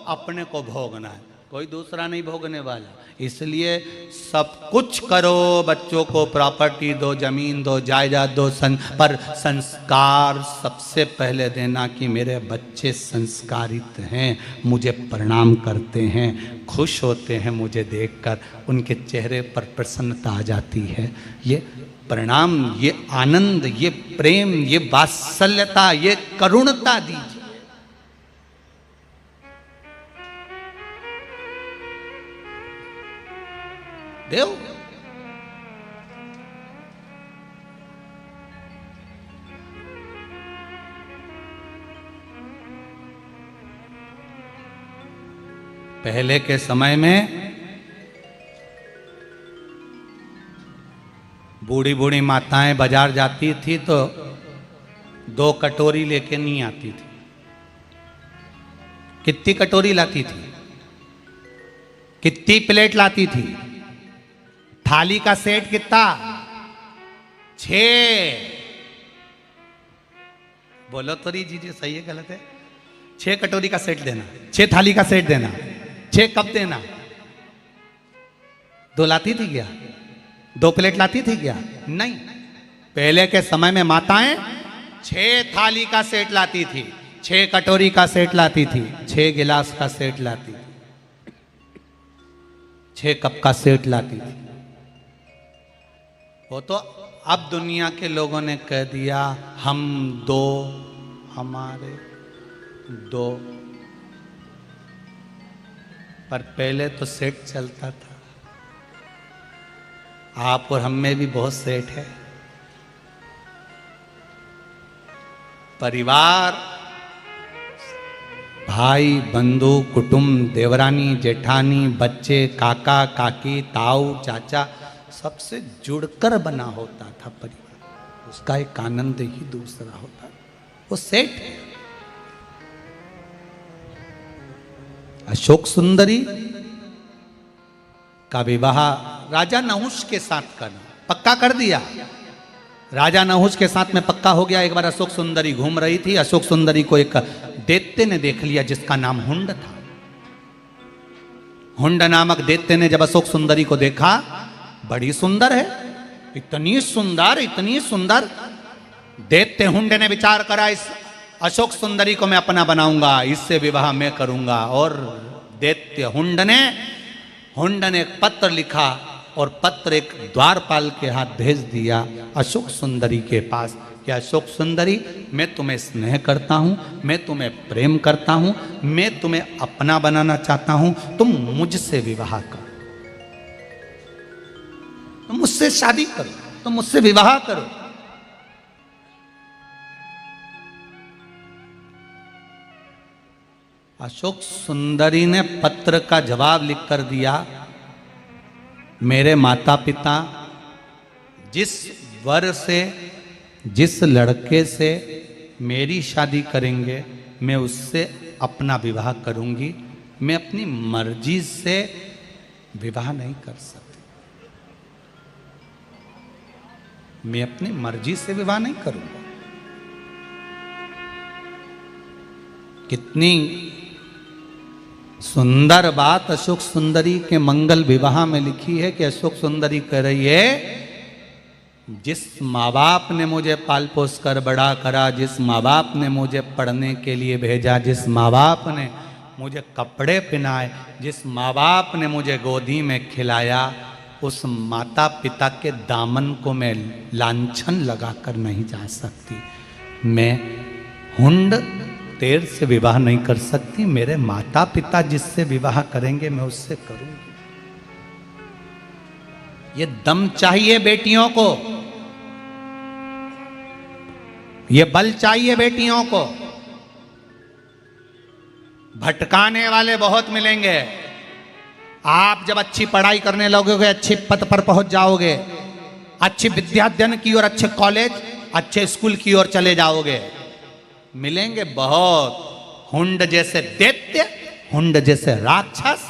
अपने को भोगना है, कोई दूसरा नहीं भोगने वाला। इसलिए सब कुछ करो, बच्चों को प्रॉपर्टी दो, जमीन दो, जायदाद दो, पर संस्कार सबसे पहले देना कि मेरे बच्चे संस्कारित हैं, मुझे प्रणाम करते हैं, खुश होते हैं मुझे देखकर, उनके चेहरे पर प्रसन्नता आ जाती है। ये प्रणाम, ये आनंद, ये प्रेम, ये वात्सल्यता, ये करुणता दीजिए। देव पहले के समय में बूढ़ी बूढ़ी माताएं बाजार जाती थी तो 2 कटोरी लेके नहीं आती थी। कितनी कटोरी लाती थी? कितनी प्लेट लाती थी? थाली का सेट कितना? 6। बोलो तो री जी सही है गलत है? 6 कटोरी का सेट देना, 6 थाली का सेट देना, 6 कप देना। 2 लाती थी क्या? 2 प्लेट लाती थी क्या? नहीं। पहले के समय में माताएं 6 थाली का सेट लाती थी, 6 कटोरी का सेट लाती थी, 6 गिलास का सेट लाती थी, 6 कप का सेट लाती थी। वो तो अब दुनिया के लोगों ने कह दिया हम 2, हमारे 2, पर पहले तो सेट चलता था। आप और हम में भी बहुत सेट है। परिवार, भाई बंधु कुटुंब, देवरानी जेठानी, बच्चे, काका काकी, ताऊ चाचा, सबसे जुड़कर बना होता था परिवार। उसका एक आनंद ही दूसरा होता था। वो सेठ है। अशोक सुंदरी का विवाह राजा नहुष के साथ करना पक्का कर दिया। राजा नहुष के साथ में पक्का हो गया। एक बार अशोक सुंदरी घूम रही थी। अशोक सुंदरी को एक दैत्य ने देख लिया जिसका नाम हुंड था। हुंड नामक दैत्य ने जब अशोक सुंदरी को देखा, बड़ी सुंदर है, इतनी सुंदर। दैत्य हुंड ने विचार करा इस अशोक सुंदरी को मैं अपना बनाऊंगा, इससे विवाह मैं करूंगा। और दैत्य हुंड ने एक पत्र लिखा और पत्र एक द्वारपाल के हाथ भेज दिया अशोक सुंदरी के पास कि अशोक सुंदरी, मैं तुम्हें स्नेह करता हूँ, मैं तुम्हें प्रेम करता हूँ, मैं तुम्हें अपना बनाना चाहता हूँ, तुम मुझसे विवाह करो, तुम मुझसे शादी करो, तुम मुझसे विवाह करो। अशोक सुंदरी ने पत्र का जवाब लिखकर दिया, मेरे माता पिता जिस वर से, जिस लड़के से मेरी शादी करेंगे, मैं उससे अपना विवाह करूंगी, मैं अपनी मर्जी से विवाह नहीं कर सकती, मैं अपनी मर्जी से विवाह नहीं करूंगा। कितनी सुंदर बात अशोक सुंदरी के मंगल विवाह में लिखी है कि अशोक सुंदरी कह रही है, जिस माँ बाप ने मुझे पाल पोस कर बड़ा करा, जिस माँ बाप ने मुझे पढ़ने के लिए भेजा, जिस माँ बाप ने मुझे कपड़े पहनाए, जिस माँ बाप ने मुझे गोदी में खिलाया, उस माता पिता के दामन को मैं लांछन लगाकर नहीं जा सकती। मैं हुंड तेर से विवाह नहीं कर सकती, मेरे माता पिता जिससे विवाह करेंगे मैं उससे करूंगी। ये दम चाहिए बेटियों को, ये बल चाहिए बेटियों को। भटकाने वाले बहुत मिलेंगे। आप जब अच्छी पढ़ाई करने लगोगे, अच्छे पद पर पहुंच जाओगे, अच्छी विद्याध्ययन की और अच्छे कॉलेज, अच्छे स्कूल की ओर चले जाओगे, मिलेंगे बहुत हुंड जैसे दैत्य, हुंड जैसे राक्षस,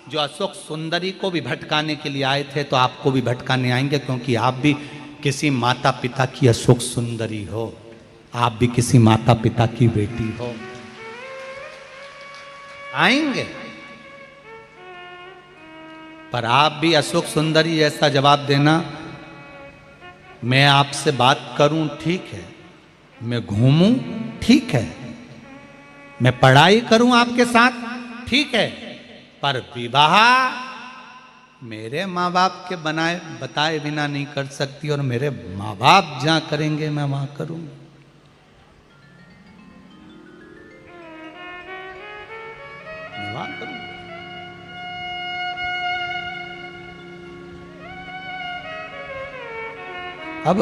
जो अशोक सुंदरी को भी भटकाने के लिए आए थे, तो आपको भी भटकाने आएंगे, क्योंकि आप भी किसी माता पिता की अशोक सुंदरी हो, आप भी किसी माता पिता की बेटी हो, आएंगे। पर आप भी अशोक सुंदरी जैसा जवाब देना, मैं आपसे बात करूं ठीक है, मैं घूमूं ठीक है, मैं पढ़ाई करूं आपके साथ ठीक है, पर विवाह मेरे माँ बाप के बताए बिना नहीं कर सकती, और मेरे माँ बाप जहां करेंगे मैं वहां करूंगी। विवाह करूंगी। अब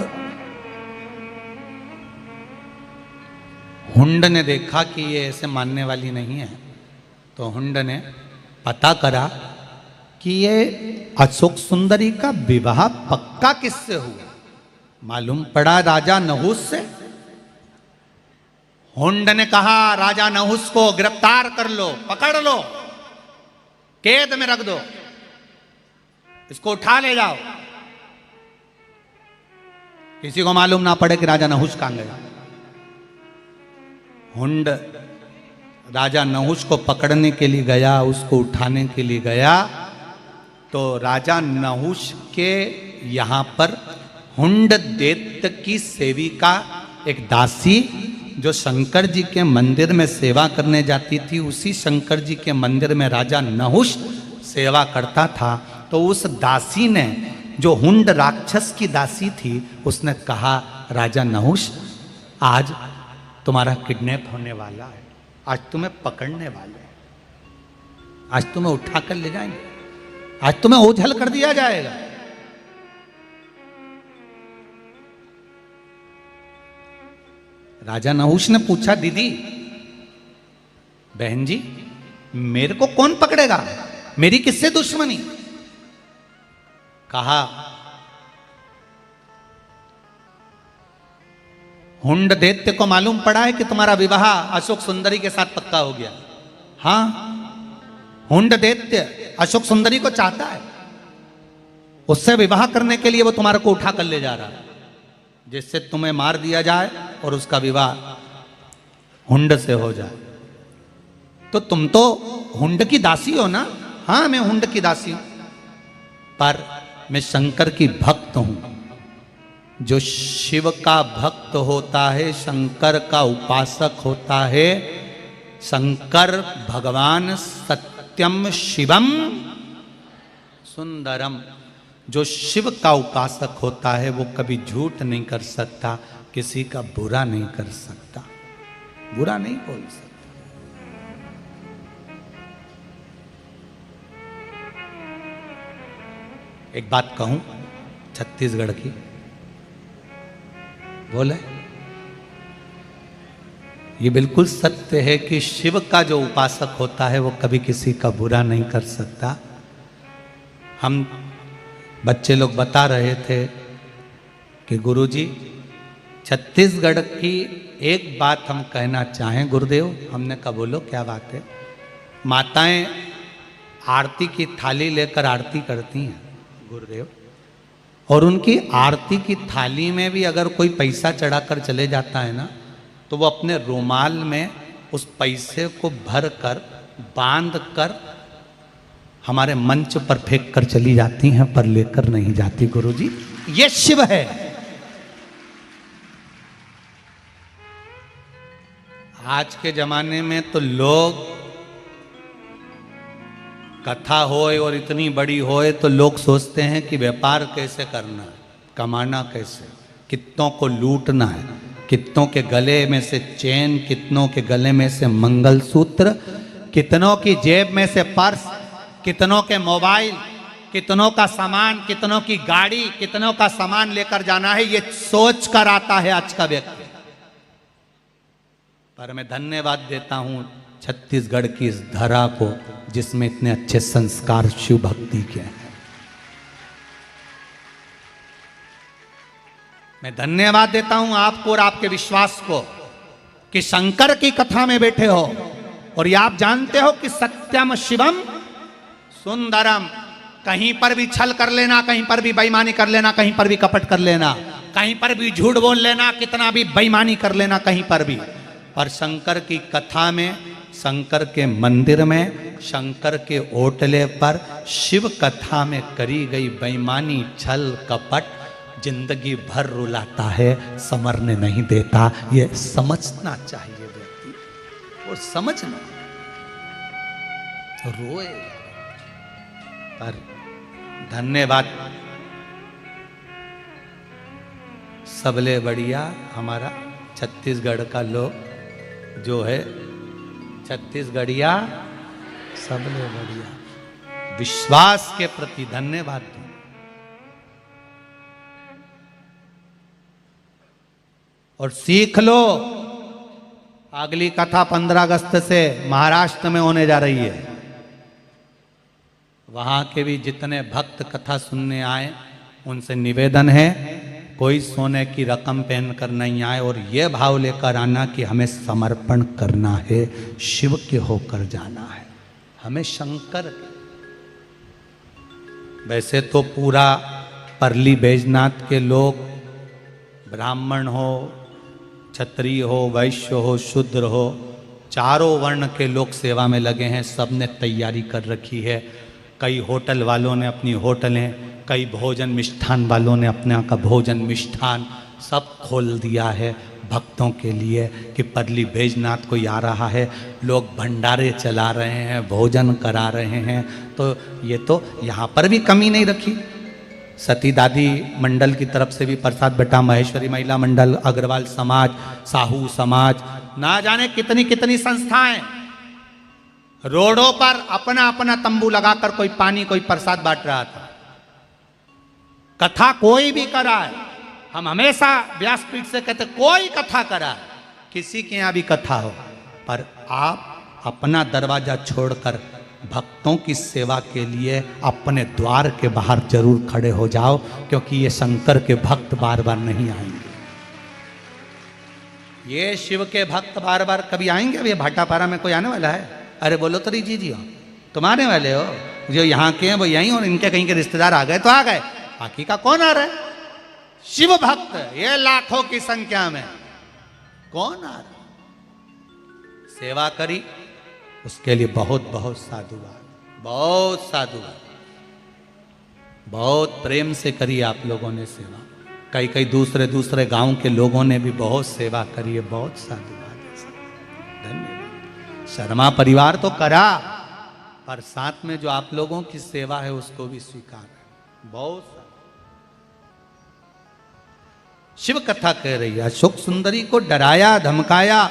हुंड ने देखा कि ये ऐसे मानने वाली नहीं है, तो हुंड ने पता करा कि ये अशोक सुंदरी का विवाह पक्का किससे हुआ। मालूम पड़ा राजा नहुस से। हुंड ने कहा, राजा नहुस को गिरफ्तार कर लो, पकड़ लो, कैद में रख दो, इसको उठा ले जाओ, किसी को मालूम ना पड़े कि राजा नहुस कहां गया। हुंड राजा नहुस को पकड़ने के लिए गया, उसको उठाने के लिए गया, तो राजा नहुस के यहाँ पर हुंड दैत्य की सेविका, एक दासी जो शंकर जी के मंदिर में सेवा करने जाती थी, उसी शंकर जी के मंदिर में राजा नहुस सेवा करता था। तो उस दासी ने, जो हुंड राक्षस की दासी थी, उसने कहा, राजा नहुस, आज तुम्हारा किडनैप होने वाला है, आज तुम्हें पकड़ने वाले हैं, आज तुम्हें उठा कर ले जाएंगे, आज तुम्हें ओझल कर दिया जाएगा। राजा नहुस ने पूछा, दीदी, बहन जी, मेरे को कौन पकड़ेगा, मेरी किससे दुश्मनी। कहा, हुंड दैत्य को मालूम पड़ा है कि तुम्हारा विवाह अशोक सुंदरी के साथ पक्का हो गया। हाँ, हुंड दैत्य अशोक सुंदरी को चाहता है, उससे विवाह करने के लिए वो तुम्हारे को उठा कर ले जा रहा है, जिससे तुम्हें मार दिया जाए और उसका विवाह हुंड से हो जाए। तो तुम तो हुंड की दासी हो ना। हाँ, मैं हुंड की दासी हूं, पर मैं शंकर की भक्त हूं। जो शिव का भक्त होता है, शंकर का उपासक होता है, शंकर भगवान सत्यम शिवम सुंदरम, जो शिव का उपासक होता है वो कभी झूठ नहीं कर सकता, किसी का बुरा नहीं कर सकता, बुरा नहीं बोल सकता। एक बात कहूं छत्तीसगढ़ की, बोले ये बिल्कुल सत्य है कि शिव का जो उपासक होता है वो कभी किसी का बुरा नहीं कर सकता। हम बच्चे लोग बता रहे थे कि गुरुजी छत्तीसगढ़ की एक बात हम कहना चाहें गुरुदेव। हमने कहा बोलो क्या बात है। माताएं आरती की थाली लेकर आरती करती हैं गुरुदेव, और उनकी आरती की थाली में भी अगर कोई पैसा चढ़ाकर चले जाता है ना, तो वो अपने रुमाल में उस पैसे को भर कर बांध कर हमारे मंच पर फेंक कर चली जाती हैं, पर लेकर नहीं जाती। गुरुजी ये शिव है। आज के जमाने में तो लोग कथा होए और इतनी बड़ी होए तो लोग सोचते हैं कि व्यापार कैसे करना है, कमाना कैसे, कितनों को लूटना है, कितनों के गले में से चेन, कितनों के गले में से मंगलसूत्र, कितनों की जेब में से पर्स, कितनों के मोबाइल, कितनों का सामान, कितनों की गाड़ी, कितनों का सामान लेकर जाना है, ये सोच कर आता है आज का व्यक्ति। पर मैं धन्यवाद देता हूं छत्तीसगढ़ की इस धरा को जिसमें इतने अच्छे संस्कार शिव भक्ति के हैं। मैं धन्यवाद देता हूं आपको और आपके विश्वास को कि शंकर की कथा में बैठे हो और ये आप जानते हो कि सत्यम शिवम सुंदरम। कहीं पर भी छल कर लेना, कहीं पर भी बेईमानी कर लेना, कहीं पर भी कपट कर लेना, कहीं पर भी झूठ बोल लेना, कितना भी बेईमानी कर लेना कहीं पर भी, पर शंकर की कथा में, शंकर के मंदिर में, शंकर के ओटले पर, शिव कथा में करी गई बेईमानी, छल कपट जिंदगी भर रुलाता है, समरने नहीं देता। ये समझना चाहिए व्यक्ति, और समझना रोए। पर धन्यवाद, सबले बढ़िया हमारा छत्तीसगढ़ का लोग जो है, छत्तीसगढ़िया सबले बढ़िया। विश्वास के प्रति धन्यवाद दूं। और सीख लो, अगली कथा 15 अगस्त से महाराष्ट्र में होने जा रही है। वहां के भी जितने भक्त कथा सुनने आए उनसे निवेदन है कोई सोने की रकम पहनकर नहीं आए, और ये भाव लेकर आना कि हमें समर्पण करना है, शिव के होकर जाना है, हमें शंकर। वैसे तो पूरा परली बैजनाथ के लोग, ब्राह्मण हो, क्षत्रिय हो, वैश्य हो, शूद्र हो, चारों वर्ण के लोग सेवा में लगे हैं। सब ने तैयारी कर रखी है। कई होटल वालों ने अपनी होटलें, कई भोजन मिष्ठान वालों ने अपना का भोजन मिष्ठान सब खोल दिया है भक्तों के लिए कि परली बैजनाथ कोई आ रहा है, लोग भंडारे चला रहे हैं, भोजन करा रहे हैं। तो ये तो यहाँ पर भी कमी नहीं रखी। सती दादी मंडल की तरफ से भी प्रसाद बटा, महेश्वरी महिला मंडल, अग्रवाल समाज, साहू समाज, ना जाने कितनी कितनी संस्थाएं रोडों पर अपना अपना तंबू लगाकर कोई पानी, कोई प्रसाद बांट रहा था। कथा कोई भी करा है, हम हमेशा व्यासपीठ से कहते कोई कथा करा है, किसी के यहां भी कथा हो, पर आप अपना दरवाजा छोड़कर भक्तों की सेवा के लिए अपने द्वार के बाहर जरूर खड़े हो जाओ, क्योंकि ये शंकर के भक्त बार बार नहीं आएंगे। ये शिव के भक्त बार बार कभी आएंगे? अब ये भाटापारा में कोई आने वाला है? अरे बोलो तो जी हो, तुम आने वाले हो, जो यहाँ के हैं वो यहीं, और इनके कहीं के रिश्तेदार आ गए तो आ गए, बाकी का कौन आ रहा है? शिव भक्त ये लाखों की संख्या में कौन आ रहा? सेवा करी, उसके लिए बहुत बहुत साधुवाद, बहुत साधुवाद, बहुत प्रेम से करी आप लोगों ने सेवा। कई कई दूसरे दूसरे गांव के लोगों ने भी बहुत सेवा करी है, बहुत साधुवाद है, धन्यवाद। शर्मा परिवार तो करा, पर साथ में जो आप लोगों की सेवा है उसको भी स्वीकार है। बहुत सारे। शिव कथा कह रही है, अशोक सुंदरी को डराया धमकाया,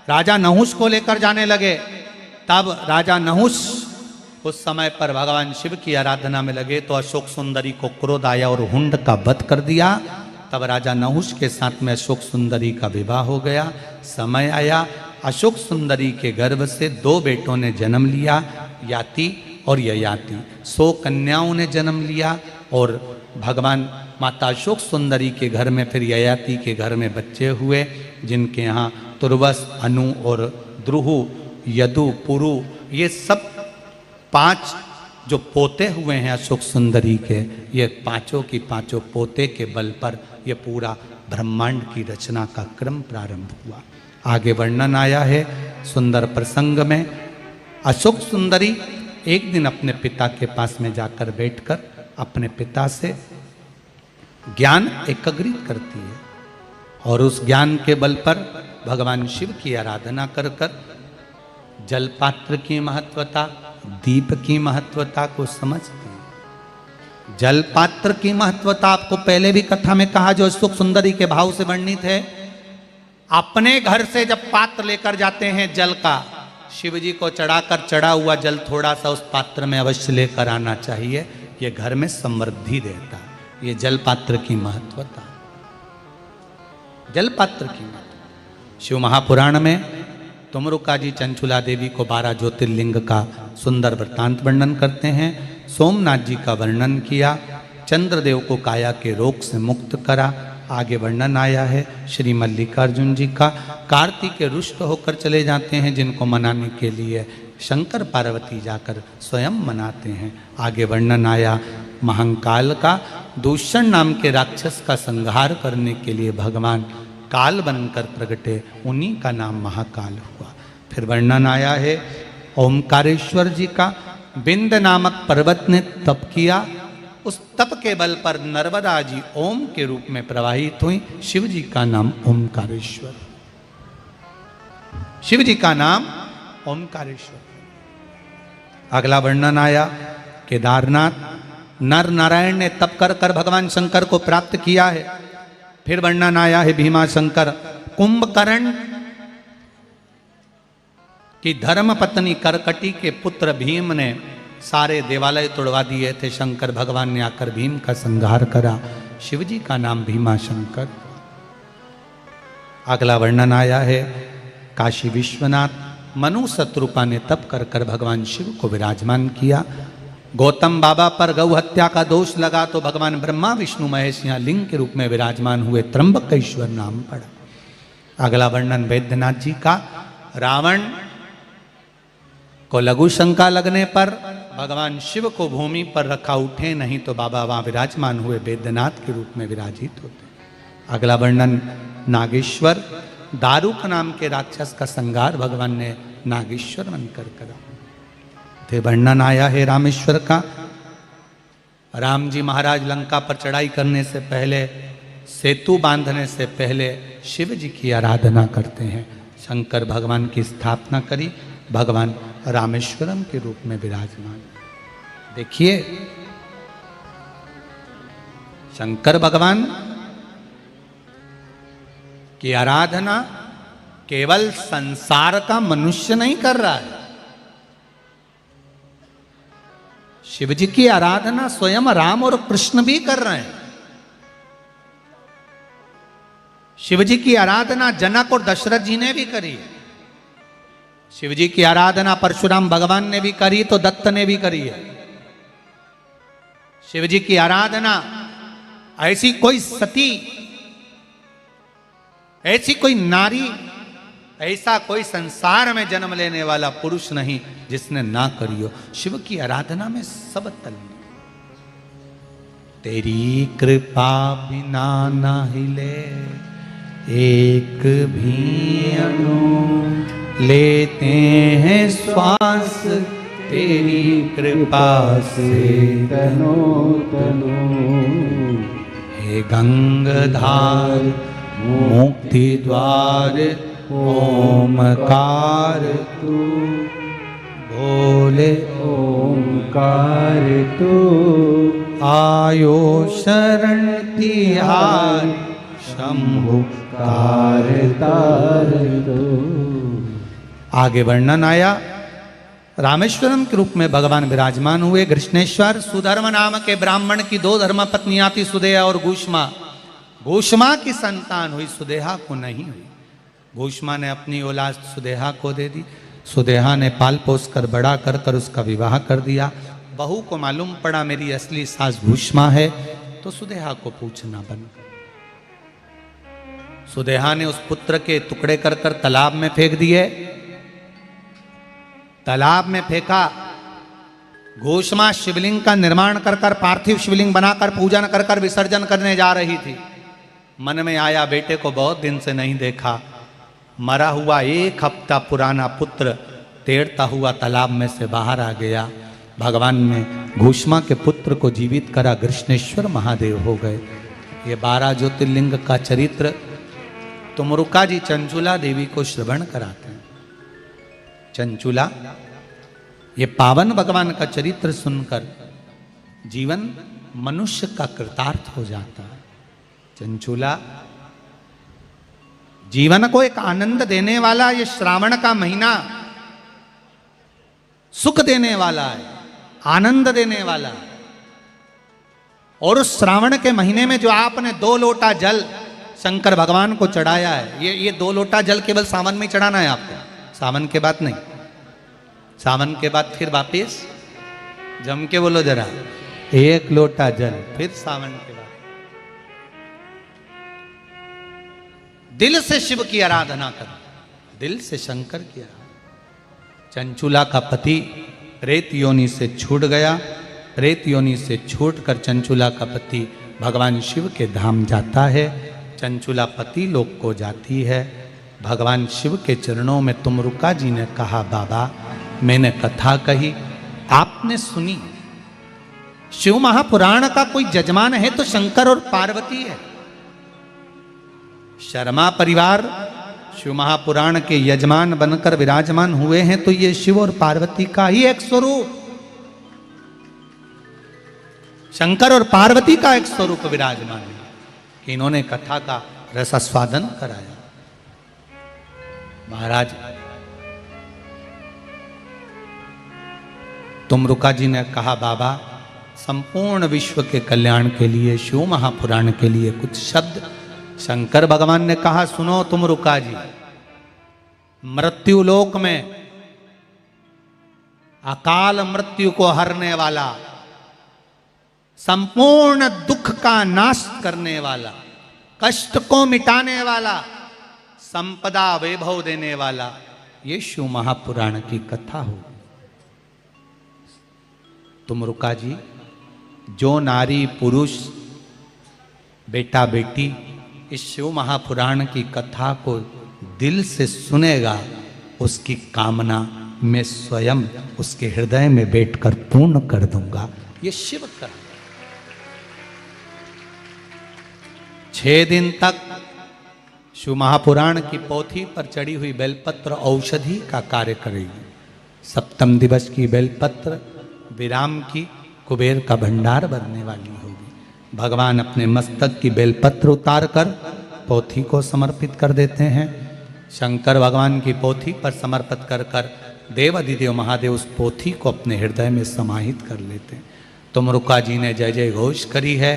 राजा नहुष को लेकर जाने लगे। तब राजा नहुष उस समय पर भगवान शिव की आराधना में लगे तो अशोक सुंदरी को क्रोध आया और हुंड का वध कर दिया। तब राजा नहुष के साथ में अशोक सुंदरी का विवाह हो गया। समय आया, अशोक सुंदरी के गर्भ से 2 बेटों ने जन्म लिया, याति और ययाति। 100 कन्याओं ने जन्म लिया और भगवान माता अशोक सुंदरी के घर में फिर ययाति के घर में बच्चे हुए, जिनके यहाँ तुर्वस, अनु और द्रुहु, यदु, पुरु, ये सब 5 जो पोते हुए हैं अशोक सुंदरी के, ये पांचों की पांचों पोते के बल पर ये पूरा ब्रह्मांड की रचना का क्रम प्रारंभ हुआ। आगे वर्णन आया है सुंदर प्रसंग में। अशोक सुंदरी एक दिन अपने पिता के पास में जाकर बैठकर अपने पिता से ज्ञान एकत्रित करती है और उस ज्ञान के बल पर भगवान शिव की आराधना कर कर जलपात्र की महत्वता, दीप की महत्वता को समझती है। जलपात्र की महत्वता आपको पहले भी कथा में कहा, जो अशोक सुंदरी के भाव से वर्णित है। अपने घर से जब पात्र लेकर जाते हैं जल का, शिव जी को चढ़ाकर चढ़ा हुआ जल थोड़ा सा उस पात्र में अवश्य लेकर आना चाहिए, ये घर में समृद्धि देता है। ये जल पात्र की महत्वता, जल पात्र की महत्वता। शिव महापुराण में तुमरुका जी चंचुला देवी को 12 ज्योतिर्लिंग का सुंदर वृत्तांत वर्णन करते हैं। सोमनाथ जी का वर्णन किया, चंद्रदेव को काया के रोग से मुक्त करा। आगे वर्णन आया है श्री मल्लिकार्जुन जी का, कार्तिक रुष्ट होकर चले जाते हैं, जिनको मनाने के लिए शंकर पार्वती जाकर स्वयं मनाते हैं। आगे वर्णन आया महाकाल का, दूषण नाम के राक्षस का संहार करने के लिए भगवान काल बनकर प्रगटे, उन्हीं का नाम महाकाल हुआ। फिर वर्णन आया है ओमकारेश्वर जी का, बिंद नामक पर्वत ने तप किया, उस तप के बल पर नर्मदा जी ओम के रूप में प्रवाहित हुई। शिव जी का नाम ओमकारेश्वर, शिव जी का नाम ओमकारेश्वर। अगला वर्णन आया केदारनाथ, नर नारायण ने तप कर कर भगवान शंकर को प्राप्त किया है। फिर वर्णन आया है भीमा शंकर, कुंभकर्ण की धर्म पत्नी करकटी के पुत्र भीम ने सारे देवालय तोड़वा दिए थे, शंकर भगवान ने आकर भीम का संहार करा, शिव जी का नाम भीमा शंकर। अगला वर्णन आया है काशी विश्वनाथ, मनु शत्रुपा ने तप कर कर भगवान शिव को विराजमान किया। गौतम बाबा पर गौ हत्या का दोष लगा तो भगवान ब्रह्मा विष्णु महेश यहाँ लिंग के रूप में विराजमान हुए, त्र्यंबकेश्वर नाम पड़ा। अगला वर्णन वैद्यनाथ जी का, रावण को लघु शंका लगने पर भगवान शिव को भूमि पर रखा, उठे नहीं तो बाबा वहां विराजमान हुए, वैद्यनाथ के रूप में विराजित होते। अगला वर्णन नागेश्वर, दारुक नाम के राक्षस का संहार भगवान ने नागेश्वर बनकर करा। फिर वर्णन आया है रामेश्वर का, राम जी महाराज लंका पर चढ़ाई करने से पहले, सेतु बांधने से पहले शिव जी की आराधना करते हैं। शंकर भगवान की स्थापना करी, भगवान रामेश्वरम के रूप में विराजमान। देखिए शंकर भगवान की आराधना केवल संसार का मनुष्य नहीं कर रहा है, शिव जी की आराधना स्वयं राम और कृष्ण भी कर रहे हैं। शिव जी की आराधना जनक और दशरथ जी ने भी करी। शिव जी की आराधना परशुराम भगवान ने भी करी तो दत्त ने भी करी है। शिव जी की आराधना ऐसी कोई सती, ऐसी कोई नारी, ऐसा कोई संसार में जन्म लेने वाला पुरुष नहीं जिसने ना करी हो। शिव की आराधना में सब तल्लीन। तेरी कृपा बिना ना हिले एक भी अणु, लेते हैं श्वास तेरी कृपा से तनो तनो। हे गंगाधार मुक्ति द्वार ओमकार तू, बोले ओमकार तू, आयो शरण तिहारी शंभु कार आगे वर्णन आया। रामेश्वरम के रूप में भगवान विराजमान हुए। कृष्णेश्वर सुधर्म नाम के ब्राह्मण की 2 धर्म पत्नियां थी, सुदेहा और घूष्मा। घूष्मा की संतान हुई, सुदेहा को नहीं हुई। घूष्मा ने अपनी औलाद सुदेहा को दे दी। सुदेहा ने पाल पोस कर बड़ा कर कर उसका विवाह कर दिया। बहू को मालूम पड़ा मेरी असली सास घूष्मा है, तो सुदेहा को पूछना बंद कर। सुदेहा ने उस पुत्र के टुकड़े कर कर तालाब में फेंक दिए। तालाब में फेंका। घोषमा शिवलिंग का निर्माण कर कर, पार्थिव शिवलिंग बनाकर पूजन कर कर विसर्जन करने जा रही थी। मन में आया बेटे को बहुत दिन से नहीं देखा। मरा हुआ 1 हफ्ता पुराना पुत्र तैरता हुआ तालाब में से बाहर आ गया। भगवान ने घोषमा के पुत्र को जीवित करा, कृष्णेश्वर महादेव हो गए। ये 12 ज्योतिर्लिंग का चरित्र तुमरुका जी चंचुला देवी को श्रवण कराते हैं। चंचुला, ये पावन भगवान का चरित्र सुनकर जीवन मनुष्य का कृतार्थ हो जाता है। चंचुला जीवन को एक आनंद देने वाला, ये श्रावण का महीना सुख देने वाला है, आनंद देने वाला है। और उस श्रावण के महीने में जो आपने 2 लोटा जल शंकर भगवान को चढ़ाया है, ये 2 लोटा जल केवल सावन में चढ़ाना है आपको, सावन के बाद नहीं। सावन के बाद फिर वापिस जम के बोलो जरा, 1 लोटा जल, फिर सावन के बाद दिल से शिव की आराधना करो, दिल से शंकर की आराधना। चंचुला का पति प्रेत योनि से छूट गया। प्रेत योनि से छूटकर चंचुला का पति भगवान शिव के धाम जाता है। चंचुला पति लोक को जाती है। भगवान शिव के चरणों में तुमरुका जी ने कहा, बाबा मैंने कथा कही, आपने सुनी। शिव महापुराण का कोई जजमान है तो शंकर और पार्वती है। शर्मा परिवार शिव महापुराण के यजमान बनकर विराजमान हुए हैं, तो ये शिव और पार्वती का ही एक स्वरूप, शंकर और पार्वती का एक स्वरूप विराजमान है कि इन्होंने कथा का रसास्वादन कराया। महाराज तुमरुका जी ने कहा, बाबा संपूर्ण विश्व के कल्याण के लिए, शिव महापुराण के लिए कुछ शब्द। शंकर भगवान ने कहा, सुनो तुमरुका जी, मृत्यु लोक में अकाल मृत्यु को हरने वाला, संपूर्ण दुख का नाश करने वाला, कष्ट को मिटाने वाला, संपदा वैभव देने वाला, ये शिव महापुराण की कथा हो। तुमरुका जी, जो नारी पुरुष बेटा बेटी इस शिव महापुराण की कथा को दिल से सुनेगा, उसकी कामना मैं स्वयं उसके हृदय में बैठकर पूर्ण कर दूंगा। ये शिव का 6 दिन तक शिव महापुराण की पोथी पर चढ़ी हुई बेलपत्र औषधि का कार्य करेगी। 7वें दिवस की बेलपत्र विराम की कुबेर का भंडार भरने वाली होगी। भगवान अपने मस्तक की बेलपत्र उतार कर पोथी को समर्पित कर देते हैं। शंकर भगवान की पोथी पर समर्पित कर कर देव अधिदेव महादेव उस पोथी को अपने हृदय में समाहित कर लेते हैं। तुमरुका जी ने जय जय घोष करी है।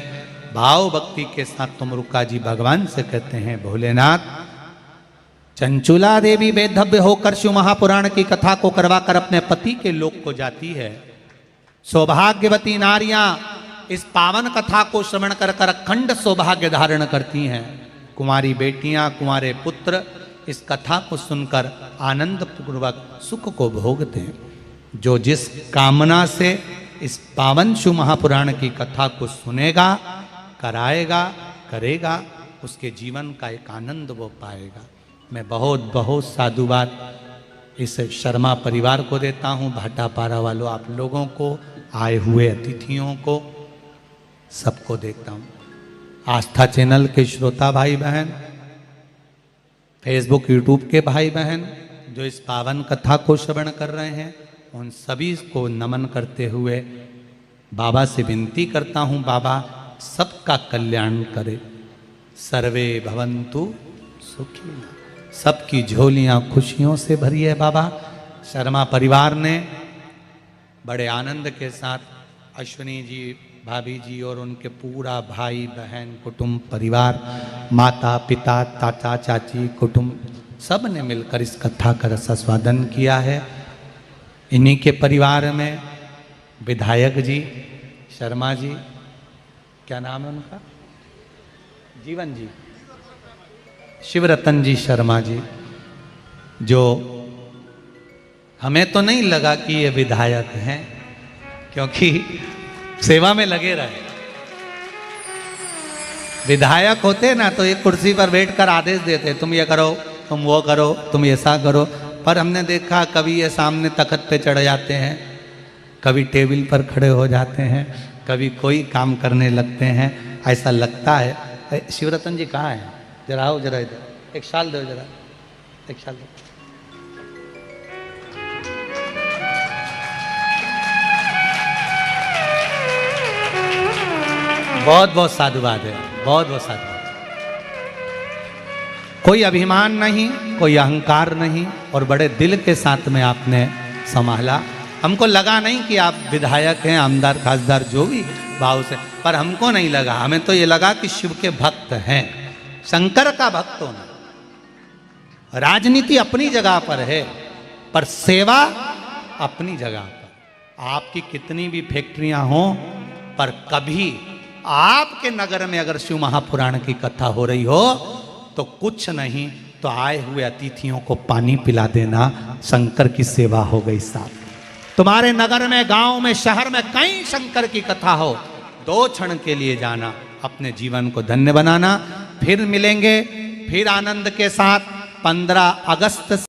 भाव भक्ति के साथ तुमरुका जी भगवान से कहते हैं, भोलेनाथ, चंचुला देवी बेधव्य होकर शिव महापुराण की कथा को करवाकर अपने पति के लोक को जाती है। सौभाग्यवती नारियां इस पावन कथा को श्रवण कर कर अखंड सौभाग्य धारण करती हैं। कुंवारी बेटियां, कुंवारे पुत्र इस कथा को सुनकर आनंद पूर्वक सुख को भोगते हैं। जो जिस कामना से इस पावन शिव महापुराण की कथा को सुनेगा, कराएगा, करेगा, उसके जीवन का एक आनंद वो पाएगा। मैं बहुत बहुत साधुवाद इस शर्मा परिवार को देता हूँ, भाटापारा वालों, आप लोगों को, आए हुए अतिथियों को, सबको देखता हूँ। आस्था चैनल के श्रोता भाई बहन, फेसबुक यूट्यूब के भाई बहन जो इस पावन कथा को श्रवण कर रहे हैं, उन सभी को नमन करते हुए बाबा से विनती करता हूँ, बाबा सबका कल्याण करे, सर्वे भवन्तु सुखी, सबकी झोलियाँ खुशियों से भरी है बाबा। शर्मा परिवार ने बड़े आनंद के साथ अश्विनी जी, भाभी जी और उनके पूरा भाई बहन कुटुंब परिवार, माता पिता चाचा चाची कुटुंब सब ने मिलकर इस कथा का रसास्वादन किया है। इन्हीं के परिवार में विधायक जी शर्मा जी, क्या नाम है उनका, जीवन जी, शिवरतन जी शर्मा जी, जो हमें तो नहीं लगा कि ये विधायक हैं, क्योंकि सेवा में लगे रहे। विधायक होते ना तो एक कुर्सी पर बैठकर आदेश देते, तुम ये करो, तुम वो करो, तुम ऐसा करो। पर हमने देखा कभी ये सामने तख्त पे चढ़ जाते हैं, कभी टेबल पर खड़े हो जाते हैं, कभी कोई काम करने लगते हैं, ऐसा लगता है। शिवरतन जी कहाँ हैं? जरा आओ, जरा इधर, एक शाल दो, जरा एक शाल दो। बहुत बहुत साधुवाद है, बहुत बहुत साधुवाद। कोई अभिमान नहीं, कोई अहंकार नहीं, और बड़े दिल के साथ में आपने संभाला। हमको लगा नहीं कि आप विधायक हैं, आमदार खासदार जो भी भाव से, पर हमको नहीं लगा, हमें तो ये लगा कि शिव के भक्त हैं, शंकर का भक्त होना। राजनीति अपनी जगह पर है, पर सेवा अपनी जगह पर। आपकी कितनी भी फैक्ट्रियां हों, पर कभी आपके नगर में अगर शिव महापुराण की कथा हो रही हो तो कुछ नहीं तो आए हुए अतिथियों को पानी पिला देना, शंकर की सेवा हो गई साहब। तुम्हारे नगर में, गांव में, शहर में कहीं शंकर की कथा हो, 2 क्षण के लिए जाना, अपने जीवन को धन्य बनाना। फिर मिलेंगे, फिर आनंद के साथ 15 अगस्त